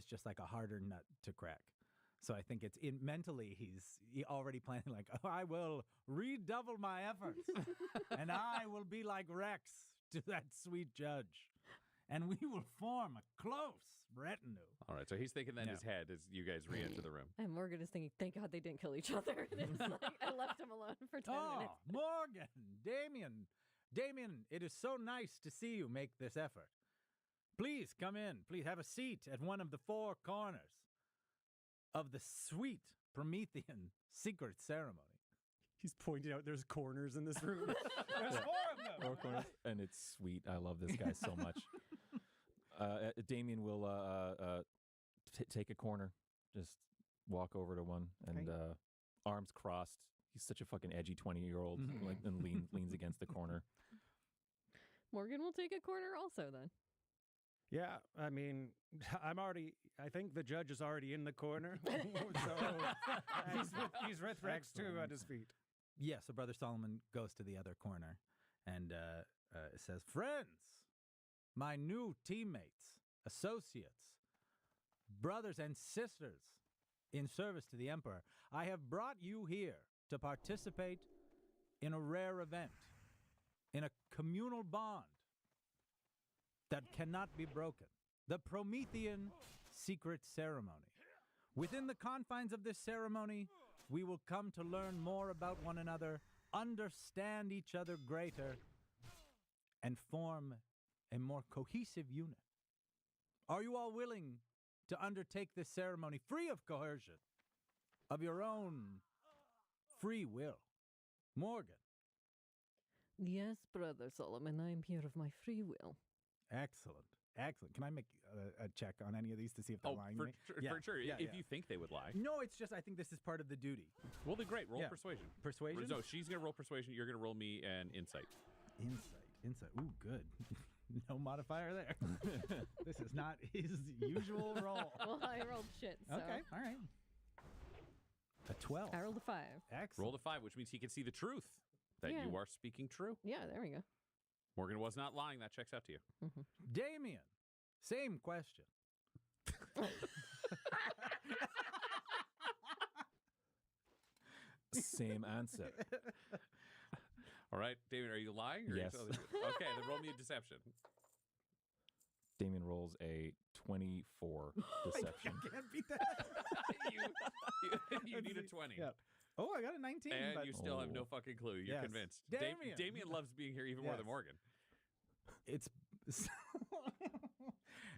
just like a harder nut to crack. So I think it's mentally he's already planning like, oh, I will redouble my efforts and I will be like Rex to that sweet judge. And we will form a close retinue. All right, so he's thinking that in his head as you guys re-enter the room. And Morgan is thinking, thank God they didn't kill each other. And it's like, I left him alone for 10 minutes. Morgan, Damien, it is so nice to see you make this effort. Please come in. Please have a seat at one of the four corners of the sweet Promethean secret ceremony. He's pointing out there's corners in this room. There's four of them. Four corners. And it's sweet. I love this guy so much. Damien will take a corner, just walk over to one, and arms crossed. He's such a fucking edgy 20-year-old, like, and leans against the corner. Morgan will take a corner also then. Yeah, I mean, I think the judge is already in the corner. So he's with Rex too at his feet. Yeah, so Brother Solomon goes to the other corner and says, friends, my new teammates, associates, brothers and sisters in service to the Emperor, I have brought you here to participate in a rare event, in a communal bond that cannot be broken, the Promethean secret ceremony. Within the confines of this ceremony, we will come to learn more about one another, understand each other greater, and form a more cohesive unit. Are you all willing to undertake this ceremony free of coercion, of your own free will? Morgan. Yes, Brother Solomon, I am here of my free will. Excellent. Can I make a check on any of these to see if they're lying to me? For sure. If you think they would lie. No, it's just I think this is part of the duty. Well, then great. Roll persuasion. Persuasion? No, she's going to roll persuasion. You're going to roll me an insight. Insight. Ooh, good. No modifier there. This is not his usual roll. Well, I rolled shit, so. Okay, all right. A 12. I rolled a 5. Excellent. Roll a 5, which means he can see the truth that you are speaking true. Yeah, there we go. Morgan was not lying. That checks out to you. Mm-hmm. Damien, same question. Same answer. All right, Damien, are you lying? Or Yes. Okay, then roll me a deception. Damien rolls a 24 deception. I can't beat that. you need a 20. Yeah. Oh, I got a 19. And but you still have no fucking clue. You're Yes. convinced. Damien. Damien loves being here even more than Morgan. It's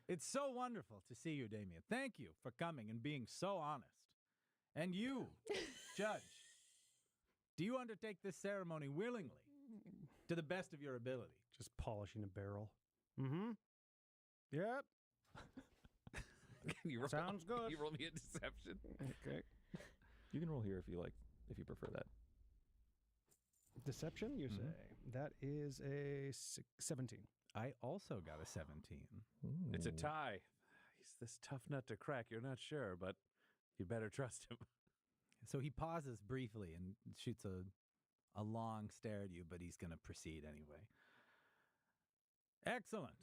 it's so wonderful to see you, Damien. Thank you for coming and being so honest. And you, Judge, do you undertake this ceremony willingly, to the best of your ability? Just polishing a barrel. Mm-hmm. Yep. Sounds good. You roll me a deception. Okay. You can roll here if you like, if you prefer that. Deception, you say? That is a 17. I also got a 17. Ooh. It's a tie. He's this tough nut to crack. You're not sure, but you better trust him. So he pauses briefly and shoots a long stare at you, but he's going to proceed anyway. Excellent.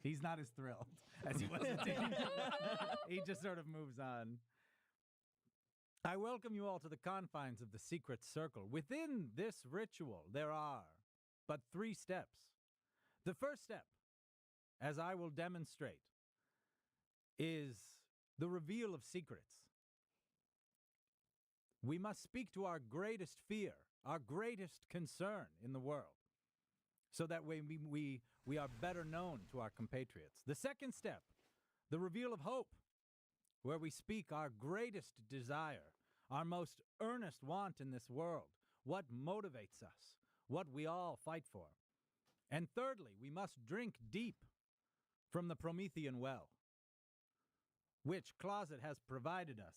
He's not as thrilled as he was at Damien. He just sort of moves on. I welcome you all to the confines of the secret circle. Within this ritual, there are but 3 steps. The first step, as I will demonstrate, is the reveal of secrets. We must speak to our greatest fear, our greatest concern in the world, so that way we are better known to our compatriots. The second step, the reveal of hope, where we speak our greatest desire, our most earnest want in this world, what motivates us, what we all fight for. And thirdly, we must drink deep from the Promethean well, which Closet has provided us.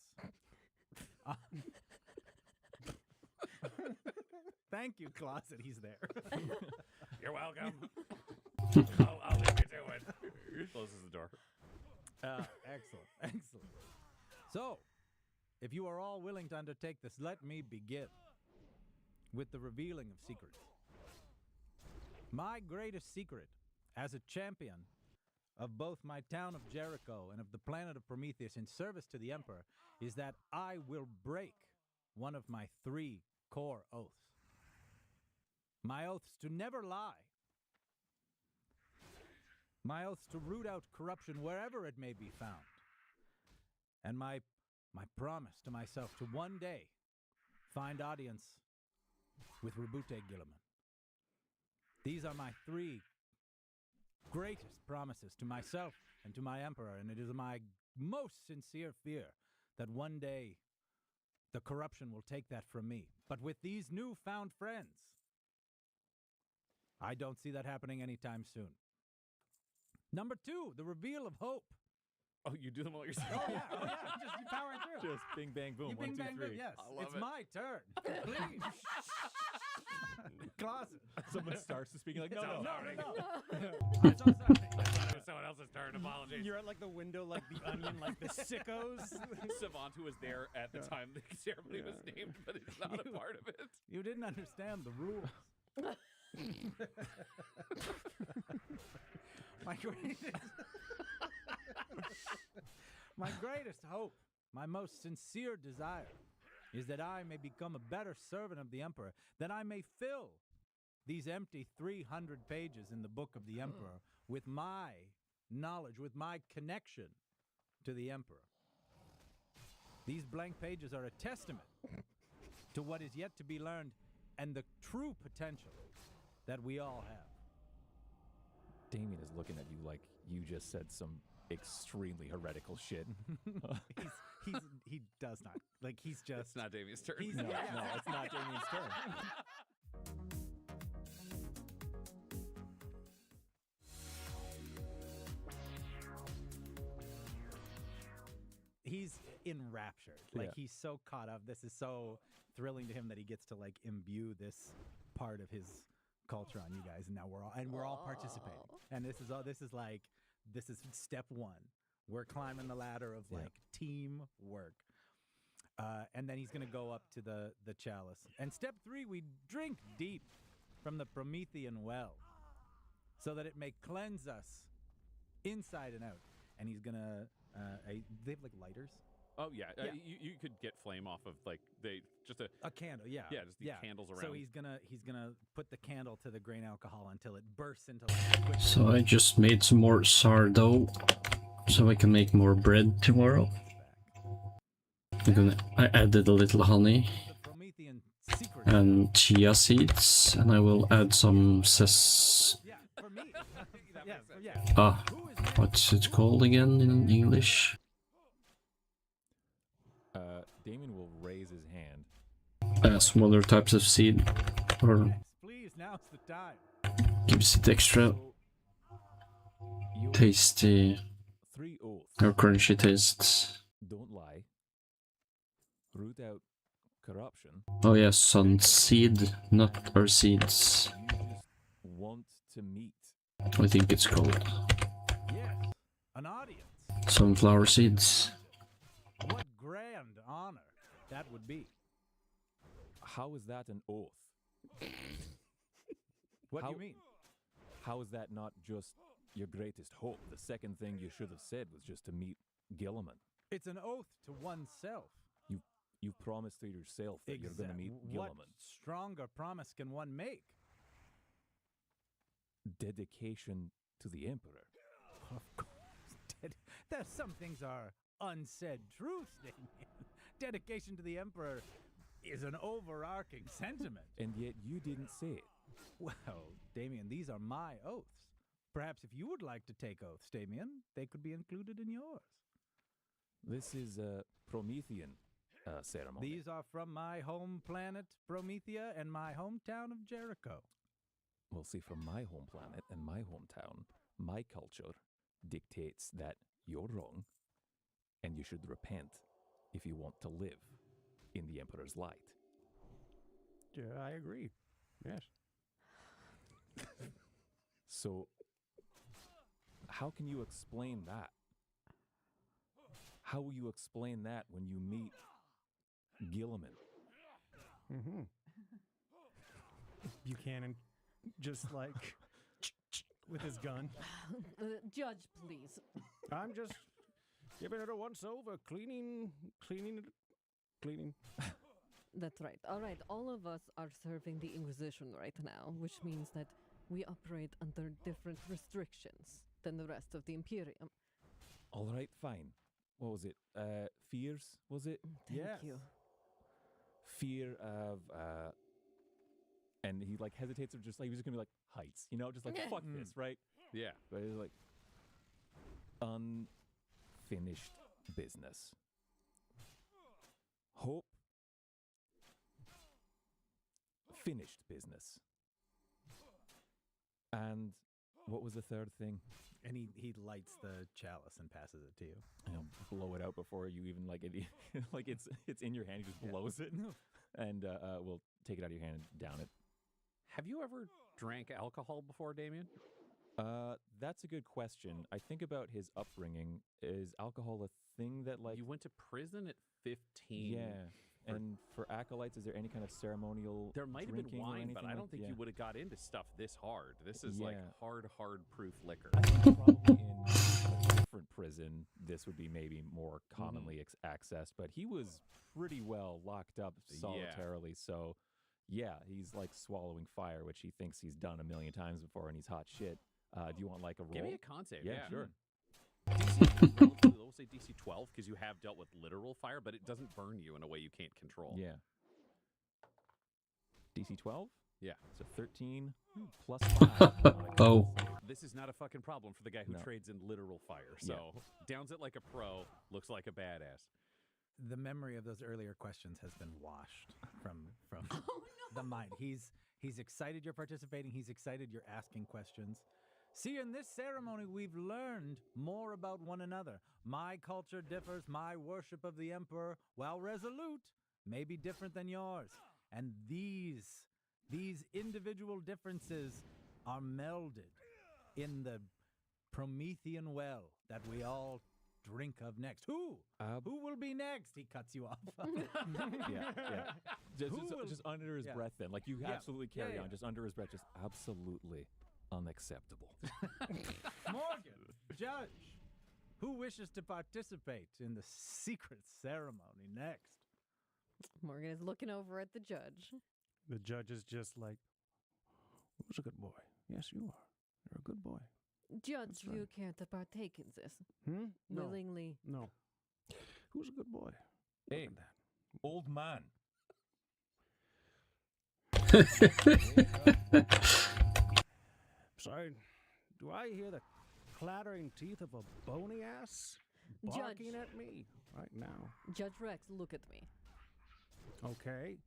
Thank you, Closet. He's there. You're welcome. I'll leave you to it. Closes the door. Excellent. So, if you are all willing to undertake this, let me begin with the revealing of secrets. My greatest secret as a champion of both my town of Jericho and of the planet of Prometheus in service to the Emperor is that I will break one of my 3 core oaths. My oaths to never lie. My oaths to root out corruption wherever it may be found. And my promise to myself to one day find audience with Rabute Gilliman. These are my 3 greatest promises to myself and to my Emperor, and it is my most sincere fear that one day the corruption will take that from me. But with these newfound friends, I don't see that happening anytime soon. Number 2, the reveal of hope. Oh, you do them all yourself? Oh yeah, just you power through. Just bing, bang, boom. You 1, bing, 2, bang, 3. boom, yes. I love It's it. my turn. Please. Closet. Someone starts to speak like, no, Sounds no. already- I'm so sorry. It was someone else's turn. Apologies. You're at like the window, like the Onion, like the sickos. Savant, who was there at the time the ceremony was named, but he's not a part of it. You didn't understand the rules. My greatest hope, my most sincere desire, is that I may become a better servant of the Emperor, that I may fill these empty 300 pages in the book of the Emperor with my knowledge, with my connection to the Emperor. These blank pages are a testament to what is yet to be learned and the true potential that we all have. Damien is looking at you like you just said some extremely heretical shit. He does not. Like, he's just... It's not Damien's turn. He's- No, it's not Damien's turn. He's enraptured. Like, Yeah. he's so caught up. This is so thrilling to him that he gets to, like, imbue this part of his culture on you guys, and now we're all participating. And this is step 1. We're climbing the ladder of Yeah. like teamwork. And then he's going to go up to the chalice. And step 3, we drink deep from the Promethean well so that it may cleanse us inside and out. And he's going to, they have like lighters. Oh, yeah. Yeah. You could get flame off of, like, just A candle, yeah. Yeah, just the candles So around. he's gonna put the candle to the grain alcohol until it bursts into like liquid. So I just made some more sourdough so I can make more bread tomorrow. I added a little honey The Promethean secret. and chia seeds, and I will add some Yeah, for me. yeah. ah, Who is next? what's it called again in English? Damien will raise his hand. Some other types of seed, or Next, please, now's the time. gives it extra So, you tasty 3 oaths. or crunchy taste. Don't lie. Root out corruption. Oh yeah, sun seed, not our seeds. You just want to meet. I think it's called Yes, an audience. sunflower seeds. What grand honor that would be. How is that an oath? What How- do you mean? How is that not just your greatest hope? The second thing you should have said was just to meet Gilliman. It's an oath to oneself. You promised to yourself that you're going to meet What Gilliman. stronger promise can one make? Dedication to the Emperor. Of course. There's some things are unsaid truths, Damien. Dedication to the Emperor is an overarching sentiment. And yet you didn't say it. Well, Damien, these are my oaths. Perhaps if you would like to take oaths, Damien, they could be included in yours. This is a Promethean ceremony. These are from my home planet, Promethea, and my hometown of Jericho. Well, see, from my home planet and my hometown, my culture dictates that you're wrong and you should repent if you want to live in the Emperor's light. Yeah, I agree. Yes. So, how can you explain that? How will you explain that when you meet Gilliman? Mm-hmm. Buchanan just like with his gun. Judge, please. I'm just giving it a once over, cleaning. That's right. All right, all of us are serving the Inquisition right now, which means that we operate under different restrictions than the rest of the Imperium. All right, fine. What was it? Fears, was it? Thank Yes. you. Fear of, and he like hesitates or just like, he was just gonna be like, heights, you know, just like, fuck this, right? Yeah. But he's like, unfinished business. Hope. Finished business. And what was the third thing? And he lights the chalice and passes it to you. I'll blow it out before you even like it. Like it's in your hand. He just blows it, and we'll take it out of your hand and down it. Have you ever drank alcohol before, Damien? That's a good question. I think about his upbringing. Is alcohol a thing that like You went to prison at 15. Yeah. And for acolytes, is there any kind of ceremonial? There might have been drinking or wine, but anything I like- don't think yeah. you would have got into stuff this hard. This is like Yeah. hard proof liquor. I think probably in a different prison, this would be maybe more commonly accessed, but he was pretty well locked up solitarily. So, yeah, he's like swallowing fire, which he thinks he's done a million times before, and he's hot shit. Do you want like a roll? Give me a con save. Yeah, sure. DC, we'll say DC 12 because you have dealt with literal fire, but it doesn't burn you in a way you can't control. Yeah. DC 12? Yeah. So 13 plus 5. Oh. This is not a fucking problem for the guy who No. trades in literal fire. So downs it like a pro, looks like a badass. The memory of those earlier questions has been washed from the mind. He's excited you're participating. He's excited you're asking questions. See, in this ceremony, we've learned more about one another. My culture differs. My worship of the Emperor, while resolute, may be different than yours. And these individual differences are melded in the Promethean well that we all drink of next. Who will be next? He cuts you off. Yeah. Just under his Yeah. breath then. Like you Yeah. absolutely carry Yeah. on. Just under his breath. Just absolutely unacceptable. Morgan, judge, who wishes to participate in the secret ceremony next? Morgan is looking over at the judge. The judge is just like, who's a good boy? Yes, you are. You're a good boy. Judge, That's you right. can't partake in this. No. Willingly. No. Who's a good boy? Hey. Look at that. Old man. Sorry, do I hear the clattering teeth of a bony ass barking Judge. at me right now? Judge Rex, look at me. Okay.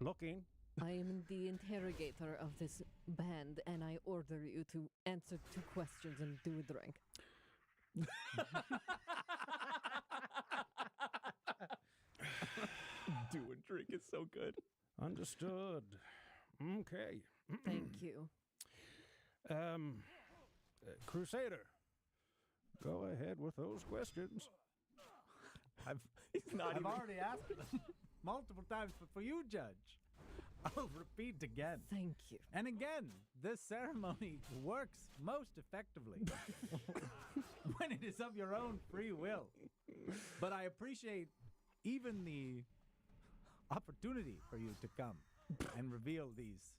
Looking. I am the interrogator of this band, and I order you to answer 2 questions and do a drink. Do a drink is so good. Understood. Okay. Thank you. Crusader, go ahead with those questions. I've already asked them multiple times, but for you, Judge, I'll repeat again. Thank you. And again, this ceremony works most effectively when it is of your own free will. But I appreciate even the opportunity for you to come and reveal these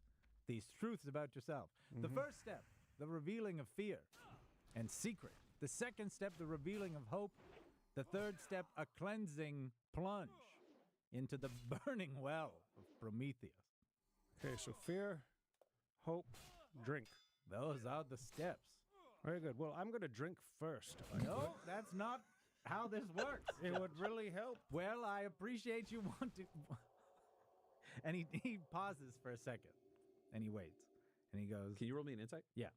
truths about yourself. The first step, the revealing of fear and secret. The second step, the revealing of hope. The third step, a cleansing plunge into the burning well of Prometheus. Okay, so fear, hope, drink. Those are the steps. Very good. Well, I'm going to drink first. if I No, could. that's not how this works. It would really help. Well, I appreciate you wanting. And he pauses for a second, and he waits, and he goes, Can you roll me an insight? "Yeah."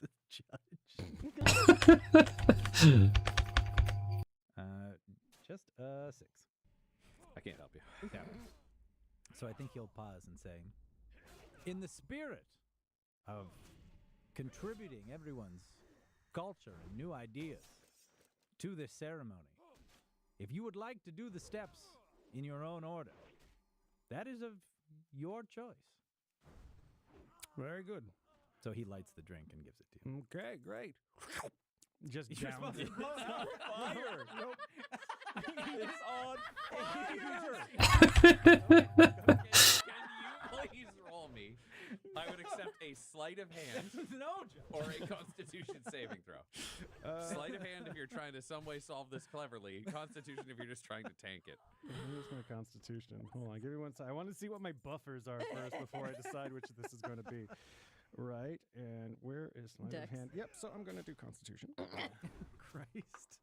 The judge. Just 6. I can't help you. Yeah. So I think he'll pause and say, in the spirit of contributing everyone's culture and new ideas to this ceremony, if you would like to do the steps in your own order, that is of your choice. Very good. So he lights the drink and gives it to you. Okay, great. Just You're down. supposed to blow it out. Fire! Nope. It's on fire! Okay, can you please roll me? I would accept a sleight of hand No, Joe. or a Constitution saving throw. Sleight of hand if you're trying to some way solve this cleverly. Constitution if you're just trying to tank it. Here's my Constitution. Hold on, give me one second. I want to see what my buffers are first before I decide which this is going to be. Right, and where is my Dex. hand? Yep, so I'm going to do Constitution. Christ.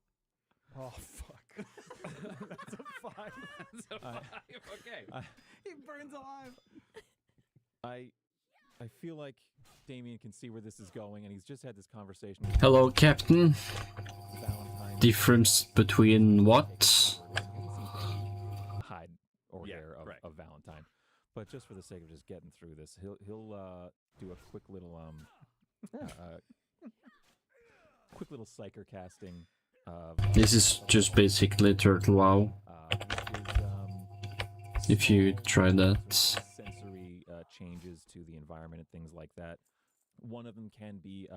Oh, fuck. That's a 5. So okay. He burns alive. I feel like Damien can see where this is going, and he's just had this conversation with Hello, Captain. Valentine. Difference between what? Hide or Yeah, hair right. of Valentine, but just for the sake of just getting through this, he'll do a quick little psyker casting. This is just basically Turtle WoW. Which is, If you try that. sensory changes to the environment and things like that. One of them can be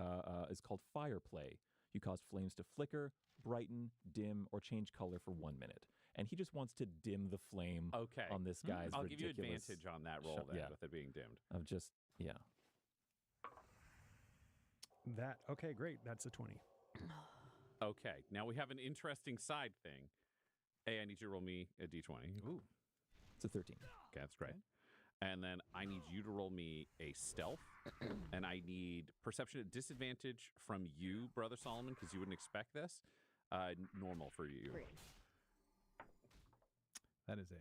is called fire play. You cause flames to flicker, brighten, dim, or change color for 1 minute. And he just wants to dim the flame Okay. on this guy's I'll give you ridiculous advantage on that roll then, yeah. with it being dimmed. of just Okay, great. That's a 20. Okay, now we have an interesting side thing. Hey, I need you to roll me a d20. Ooh. It's a 13. Okay, that's great. And then I need you to roll me a stealth, and I need perception at disadvantage from you, Brother Solomon, because you wouldn't expect this. Normal for you. Great. That is a...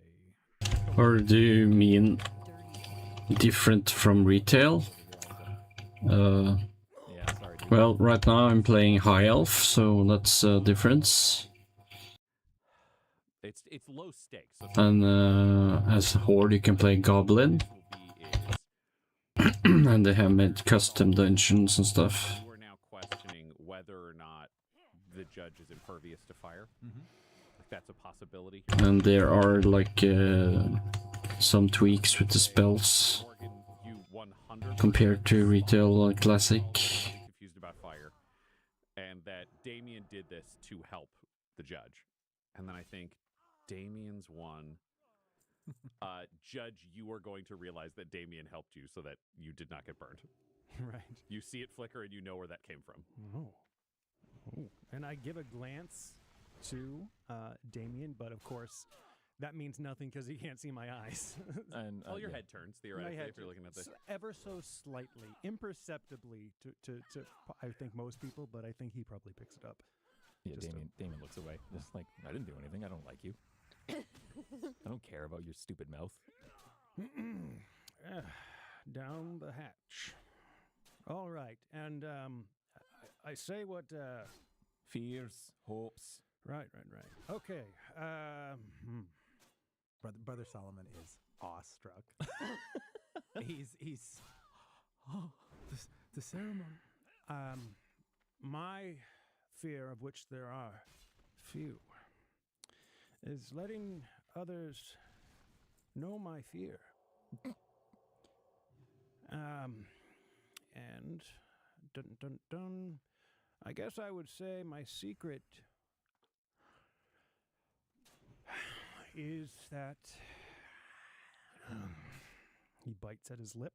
Or do you mean different from retail? Yeah, sorry. Dude. Well, right now I'm playing High Elf, so that's a difference. It's low stakes. So And as a Horde you can play Goblin, will be is and they have made custom dungeons and stuff. you are now questioning whether or not the judge is impervious to fire. If that's a possibility. And there are like some tweaks with the spells Morgan, you 100% compared to retail classic. confused about fire, and that Damien did this to help the judge. And then I think Damien's one. Judge, you are going to realize that Damien helped you so that you did not get burned. Right. You see it flicker and you know where that came from. Oh. And I give a glance to Damien, but of course, that means nothing because he can't see my eyes. And Well, your yeah. head turns, theoretically, My head if you're looking at the... ever so slightly, imperceptibly to I think most people, but I think he probably picks it up. Yeah, Just Damien looks away. Just like, I didn't do anything. I don't like you. I don't care about your stupid mouth. Down the hatch. All right, and I say what. Fears, hopes. Right. Okay. Brother Solomon is awestruck. he's oh, the ceremony. My fear, of which there are few, is letting others know my fear. And dun, I guess I would say my secret is that he bites at his lip.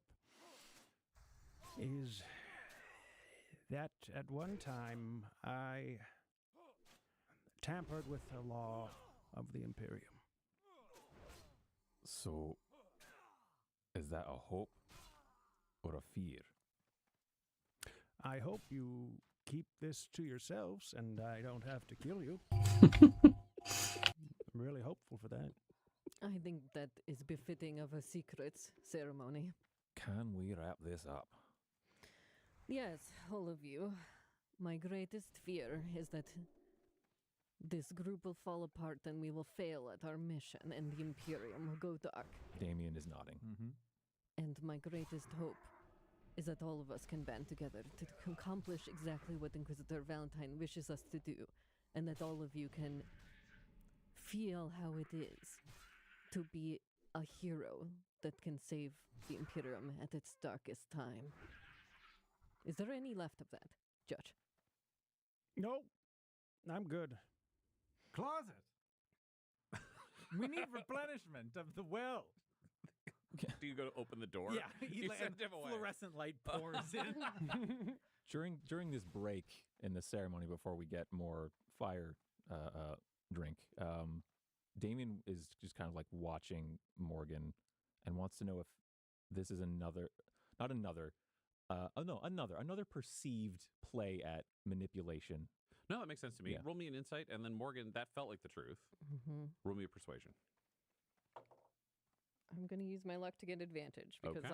Is that at one time I tampered with the law of the Imperium. So, is that a hope or a fear? I hope you keep this to yourselves and I don't have to kill you. I'm really hopeful for that. I think that is befitting of a secrets ceremony. Can we wrap this up? Yes, all of you. My greatest fear is that this group will fall apart and we will fail at our mission and the Imperium will go dark. Damien is nodding. And my greatest hope is that all of us can band together to accomplish exactly what Inquisitor Valentine wishes us to do, and that all of you can feel how it is to be a hero that can save the Imperium at its darkest time. Is there any left of that, Judge? Nope. I'm good. Closet. We need replenishment of the well. Do you go to open the door? Yeah, You like send a him away. fluorescent light pours in. During this break in the ceremony before we get more fire drink, Damien is just kind of like watching Morgan and wants to know if this is another perceived play at manipulation. No, that makes sense to me. Yeah. Roll me an insight, and then Morgan, that felt like the truth. Mm-hmm. Roll me a persuasion. I'm going to use my luck to get advantage because Okay.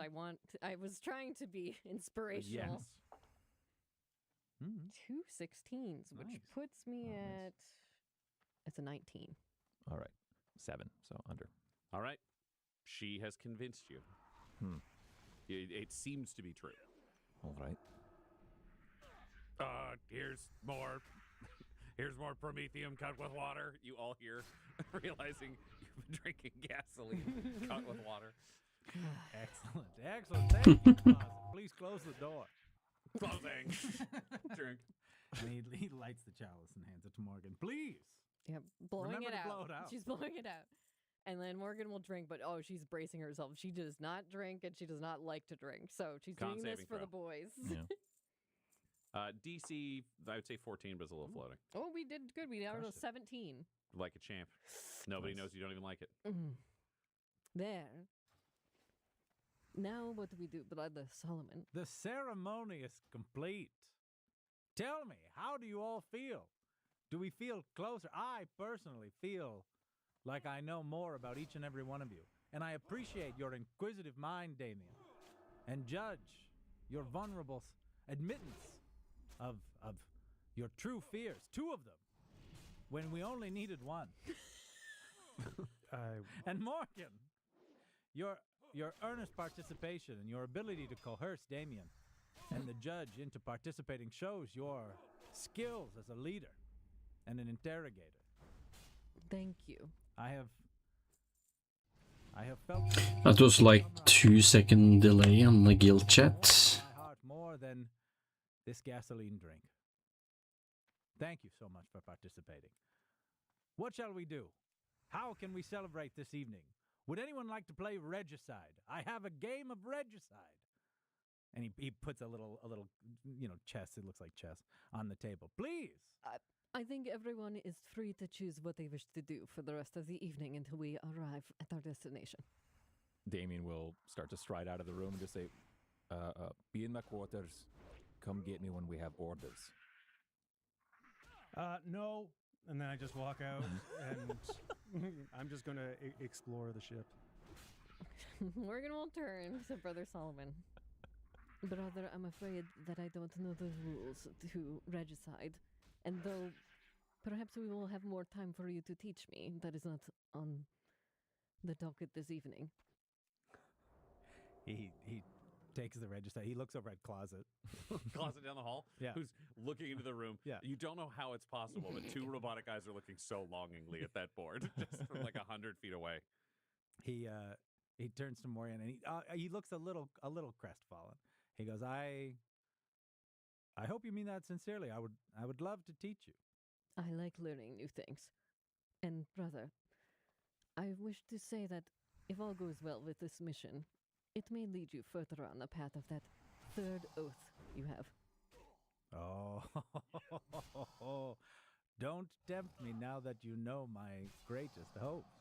I was trying to be inspirational. Mm. 2 16s, which Nice. puts me Oh, at nice. it's a 19. All right, 7, so under. All right. She has convinced you. It seems to be true. All right. Here's more. Here's more promethium cut with water. You all hear, realizing you've been drinking gasoline cut with water. Excellent. Thank you, Closet. Please close the door. Closing. Drink. And he lights the chalice and hands it to Morgan. Please. Yep, blowing Remember it to out. blow it out. She's blowing it out. And then Morgan will drink, but she's bracing herself. She does not drink and she does not like to drink. So she's Con doing this saving for the throw. boys. Yeah. DC, I would say 14, but it's a little floating. Oh, we did good. We got Crushed it. 17. Like a champ. Nobody Nice. knows you don't even like it. There. Now what do we do, Brother Solomon? The ceremony is complete. Tell me, how do you all feel? Do we feel closer? I personally feel like I know more about each and every one of you. And I appreciate your inquisitive mind, Damien. And Judge, your vulnerable admittance of your true fears. 2 of them, when we only needed 1. And Morgan, your earnest participation and your ability to coerce Damien and the judge into participating shows your skills as a leader and an interrogator. Thank you. I have felt That was like 2-second delay on the guild chat. my heart more than this gasoline drink. Thank you so much for participating. What shall we do? How can we celebrate this evening? Would anyone like to play Regicide? I have a game of Regicide. And he puts a little chess, it looks like chess, on the table. Please. I think everyone is free to choose what they wish to do for the rest of the evening until we arrive at our destination. Damien will start to stride out of the room and just say, be in my quarters. Come get me when we have orders. No. And then I just walk out and I'm just going to explore the ship. Morgan will turn to Brother Solomon. Brother, I'm afraid that I don't know the rules to Regicide. And though perhaps we will have more time for you to teach me, that is not on the docket this evening. He takes the Regicide. He looks over at Closet. Closet down the hall. Yeah. Who's looking into the room. Yeah. You don't know how it's possible, but 2 robotic eyes are looking so longingly at that board, just from like 100 feet away. He turns to Morgan and he looks a little crestfallen. He goes, I hope you mean that sincerely. I would love to teach you. I like learning new things. And brother, I wish to say that if all goes well with this mission, it may lead you further on the path of that 3rd oath you have. Oh, don't tempt me now that you know my greatest hopes.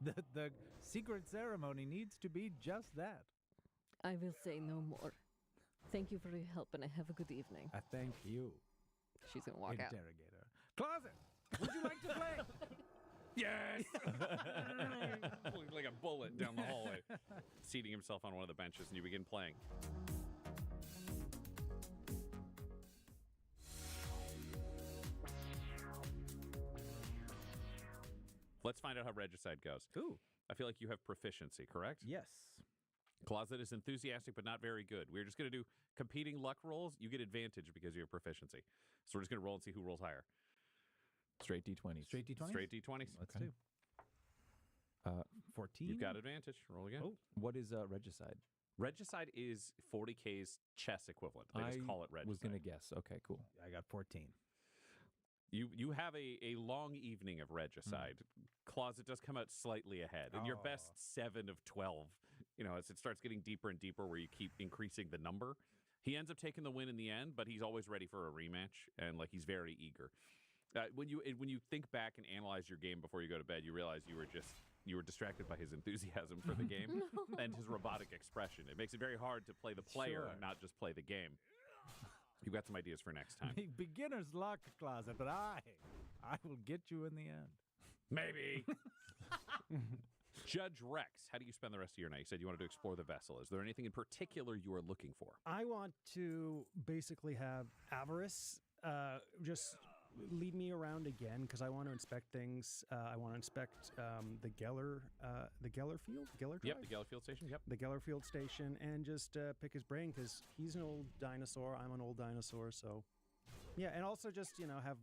The secret ceremony needs to be just that. I will say no more. Thank you for your help, and have a good evening. I thank you, She's going to walk out. interrogator. Closet, would you like to play? Yes! Pulling like a bullet down the hallway, seating himself on one of the benches, and you begin playing. Let's find out how Regicide goes. Ooh, I feel like you have proficiency, correct? yes. Closet is enthusiastic, but not very good. We're just going to do competing luck rolls. You get advantage because of your proficiency. So we're just going to roll and see who rolls higher. Straight D20s. Straight D20s? Straight D20s. Let's Okay. do. 14. You've got advantage. Roll again. Oh. What is regicide? Regicide is 40k's chess equivalent. They just call it regicide. Was gonna guess. Okay, cool. I got 14. You have a long evening of regicide. Closet does come out slightly ahead, and your best 7 of 12. As it starts getting deeper and deeper, where you keep increasing the number, he ends up taking the win in the end. But he's always ready for a rematch, and he's very eager. When you think back and analyze your game before you go to bed, you realize you were distracted by his enthusiasm for the game and his robotic expression. It makes it very hard to play the player, not just play the game. You've got some ideas for next time. Beginner's luck, Closet, but I will get you in the end. Maybe. Judge Rex, how do you spend the rest of your night? You said you wanted to explore the vessel. Is there anything in particular you are looking for? I want to basically have Avarice just lead me around again because I want to inspect things. I want to inspect the Geller field. Geller Yep, Drive? the Gellerfield station. Yep. The Geller field station, and just pick his brain because he's an old dinosaur. I'm an old dinosaur, so yeah. And also just have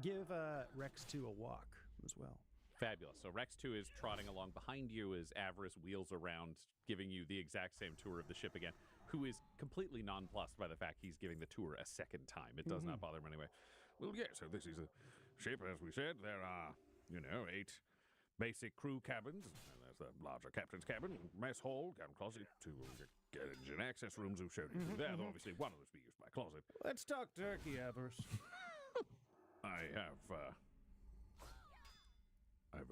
give Rex 2 a walk as well. Fabulous. So Rex 2 is trotting along behind you as Avarice wheels around, giving you the exact same tour of the ship again, who is completely nonplussed by the fact he's giving the tour a second time. It does not bother him anyway. Well, yeah, so this is a ship, as we said. There are, 8 basic crew cabins. And there's the larger captain's cabin, mess hall, cabin closet, 2 engine access rooms we've shown you there. Though obviously one of those be used by closet. Let's talk turkey, Avarice. I've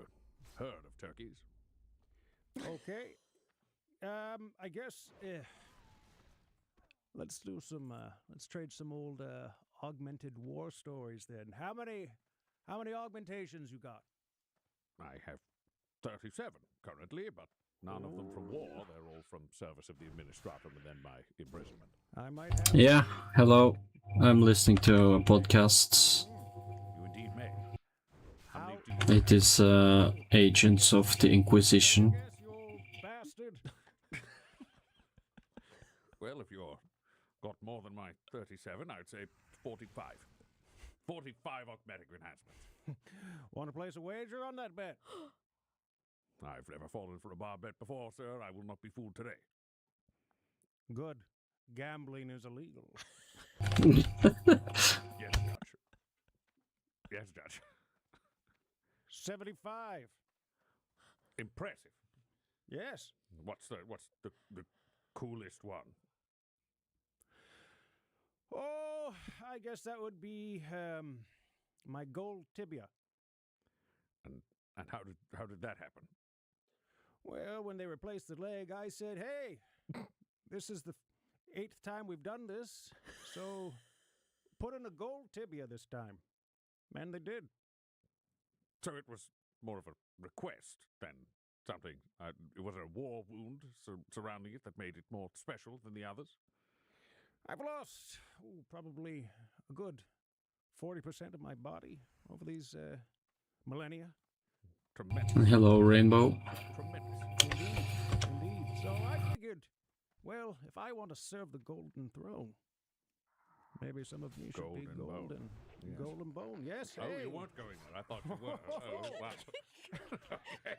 heard of turkeys. Okay. I guess let's do some. Let's trade some old augmented war stories. Then, how many augmentations you got? I have 37 currently, but none of them from war. They're all from service of the administratum and then my imprisonment. I might have. Yeah, hello. I'm listening to a podcast. You indeed may. How many do you It is Agents of the Inquisition. Yes, you old bastard. Well, if you're got more than my 37, I'd say 45. 45 augmetic enhancements. Want to place a wager on that bet? I've never fallen for a bar bet before, sir. I will not be fooled today. Good. Gambling is illegal. Yes, Judge. Yes, Judge. 75. Impressive. Yes. What's the coolest one? Oh, I guess that would be my gold tibia. And how did that happen? Well, when they replaced the leg, I said, "Hey, this is the 8th time we've done this, so put in a gold tibia this time." And they did. So it was more of a request than something. Was it a war wound surrounding it that made it more special than the others? I've lost probably a good 40% of my body over these millennia. Tremendous. Hello, Rainbow. Tremendous. Indeed. So I figured, well, if I want to serve the golden throne, maybe some of me should be Golden bone. golden. Yes. Golden bone, yes. Oh, hey. you weren't going there. I thought you were. Oh, wow. Okay.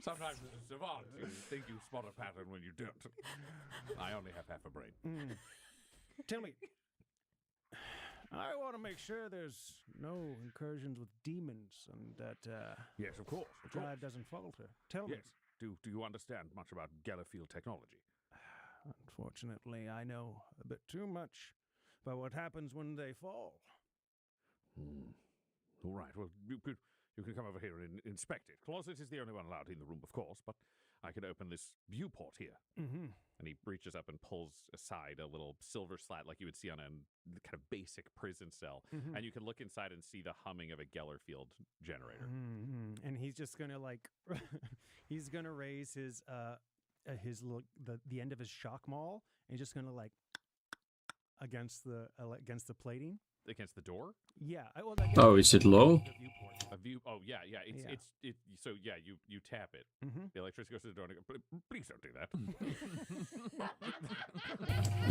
Sometimes as a savant, you think you spot a pattern when you don't. I only have half a brain. Tell me, I want to make sure there's no incursions with demons and that Yes, of course. the drive doesn't falter. Tell me. Yes. Do you understand much about Gellerfield technology? Unfortunately, I know a bit too much about what happens when they fall. All right. Well, you can come over here and inspect it. Closet is the only one allowed in the room, of course, but I can open this viewport here. Mm-hmm. And he reaches up and pulls aside a little silver slat like you would see on a kind of basic prison cell. Mm-hmm. And you can look inside and see the humming of a Gellerfield generator. Mm-hmm. And he's just gonna he's gonna raise his the end of his shock maul, and he's just gonna against the plating. Against the door? Yeah. Oh, is it low? A view. Oh, yeah. So you tap it. Mm-hmm. The electricity goes to the door and I go, please don't do that.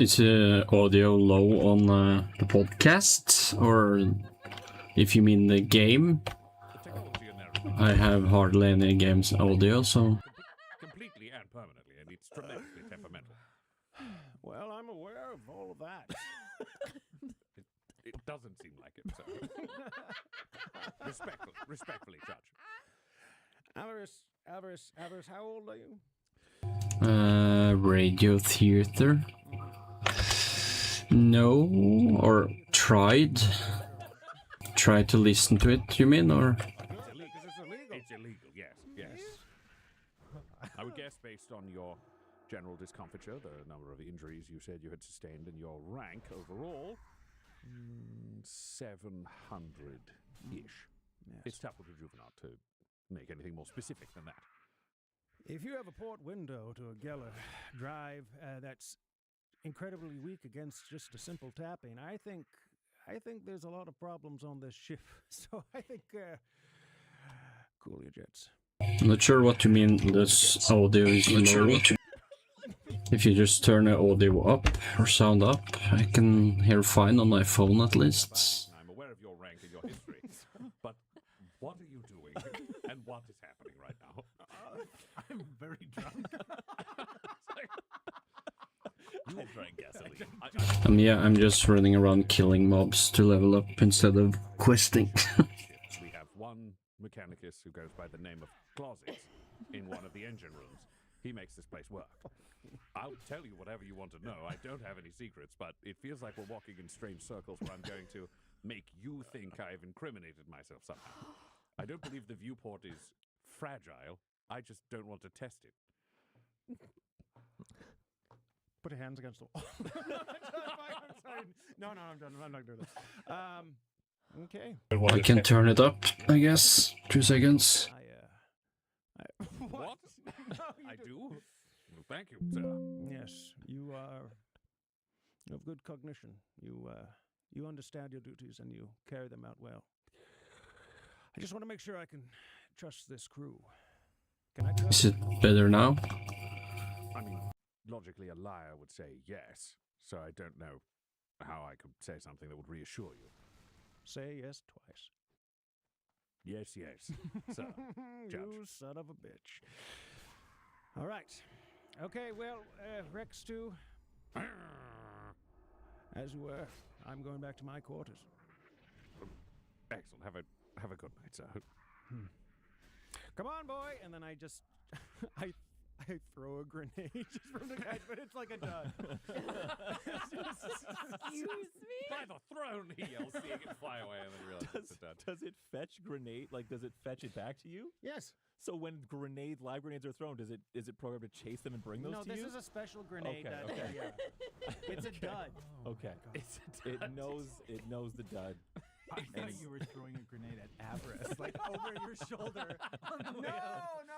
Is audio low on the podcast? Or if you mean the game? I have hardly any games audio, so Completely and permanently, and it's tremendously temperamental. Well, I'm aware of all of that. It doesn't seem like it, sir. Respectfully, Judge. Avarice, how old are you? radio theater. No, or tried to listen to it, you mean, or? It's illegal, yes. I would guess, based on your general discomfiture, the number of injuries you said you had sustained, and your rank overall, 700-ish. Yes. It's tough with a juvenile to make anything more specific than that. If you have a port window to a Geller drive that's incredibly weak against just a simple tapping, I think there's a lot of problems on this ship. So I think cool your jets. I'm not sure what you mean. This audio is low. If you just turn the audio up or sound up, I can hear fine on my phone at least. I'm aware of your rank and your history, but what are you doing, and what is happening right now? I'm very drunk. You drank gasoline. Yeah, I'm just running around killing mobs to level up instead of questing. We have one mechanicus who goes by the name of Closets in one of the engine rooms. He makes this place work. I'll tell you whatever you want to know. I don't have any secrets, but it feels like we're walking in strange circles where I'm going to make you think I've incriminated myself somehow. I don't believe the viewport is fragile. I just don't want to test it. Put your hands against the wall. I'm sorry. No, I'm done. I'm not doing this. Okay. I can turn it up, I guess. 2 seconds. What? No, I do? Well, thank you, sir. Yes, you have good cognition. You understand your duties and you carry them out well. I just want to make sure I can trust this crew. Can I trust? Is it better now? I mean, logically, a liar would say yes, so I don't know how I could say something that would reassure you. Say yes twice. Yes, sir. Judge. You son of a bitch. All right. Okay, well, Rex 2, as you were, I'm going back to my quarters. Excellent. Have a good night, sir. Come on, boy! And then I just, I throw a grenade just from the guy, but it's like a dud. Excuse me? By the throne, he yells, seeing it fly away, and then realizes it's a dud. Does it fetch grenade? Like, does it fetch it back to you? Yes. So when live grenades are thrown, is it programmed to chase them and bring those to you? No, this is a special grenade. Okay. Yeah. It's a dud. Okay. It knows the dud. I thought you were throwing a grenade at Avarice, like over your shoulder on the way out. No.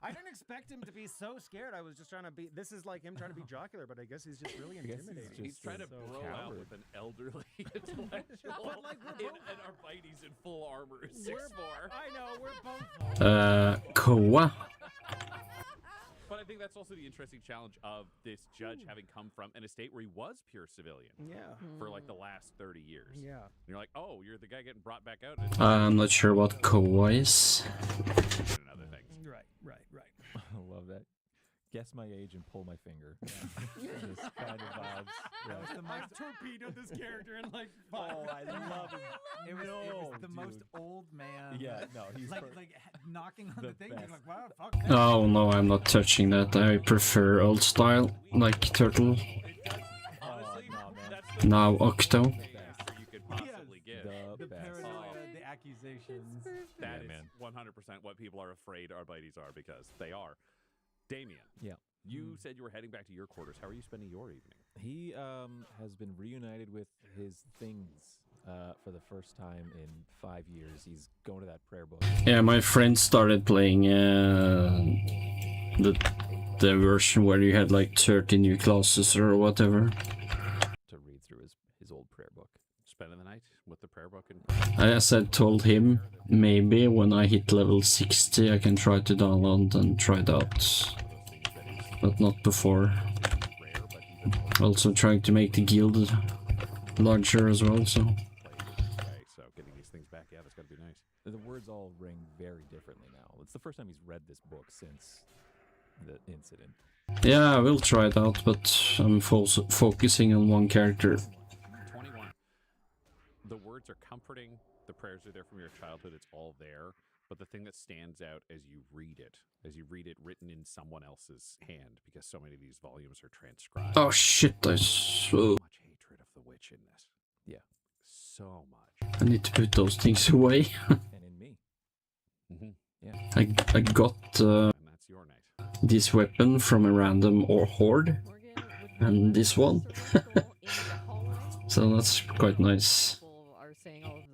I didn't expect him to be so scared. I was just trying to be. This is like him trying to be jocular, but I guess he's just really intimidating. He's trying to bro out with an elderly intellectual. But like we're both. And Arbites in full armor is 6'4". I know we're both. Koa. But I think that's also the interesting challenge of this judge having come from an estate where he was pure civilian for like the last 30 years. Yeah. And you're like, oh, you're the guy getting brought back out. I'm not sure what Koa is. And other things. Right. I love that. Guess my age and pull my finger. Just kind of vibes. That was the I most. torpedoed this character in like 5 Oh, I love it. It was the dude. most old man. Yeah, no, he's like knocking on the thing. You're best. like, wow, fuck that. Oh no, I'm not touching that. I prefer old style, like Turtle. Honestly, no, man. that's the Now Octo. best answer you could possibly give. The The best. paranoia, the accusations. That Yeah, is man. 100% what people are afraid Arbites are, because they are. Damien. Yeah. You said you were heading back to your quarters. How are you spending your evening? He has been reunited with his things for the first time in 5 years. He's going to that prayer book. Yeah, my friend started playing the version where you had like 30 new classes or whatever. To read through his old prayer book. Spending the night with the prayer book and I said, told him maybe when I hit level 60 I can try to download and try it out. But not before. prayer, but he Also trying to make the guild larger as well, so. Okay, so about getting these things back. Yeah, that's got to be nice. The words all ring very differently now. It's the first time he's read this book since the incident. Yeah, I will try it out, but I'm focusing on one character. 21. The words are comforting. The prayers are there from your childhood. It's all there. But the thing that stands out as you read it written in someone else's hand, because so many of these volumes are transcribed. Oh shit, I so Much hatred of the witch in this. Yeah. So much. I need to put those things away. And in me. Mm-hmm. Yeah. I got And that's your night. this weapon from a random or horde, Morgan, would you and like this to one. circle in the hallway? So that's quite nice. People are saying all of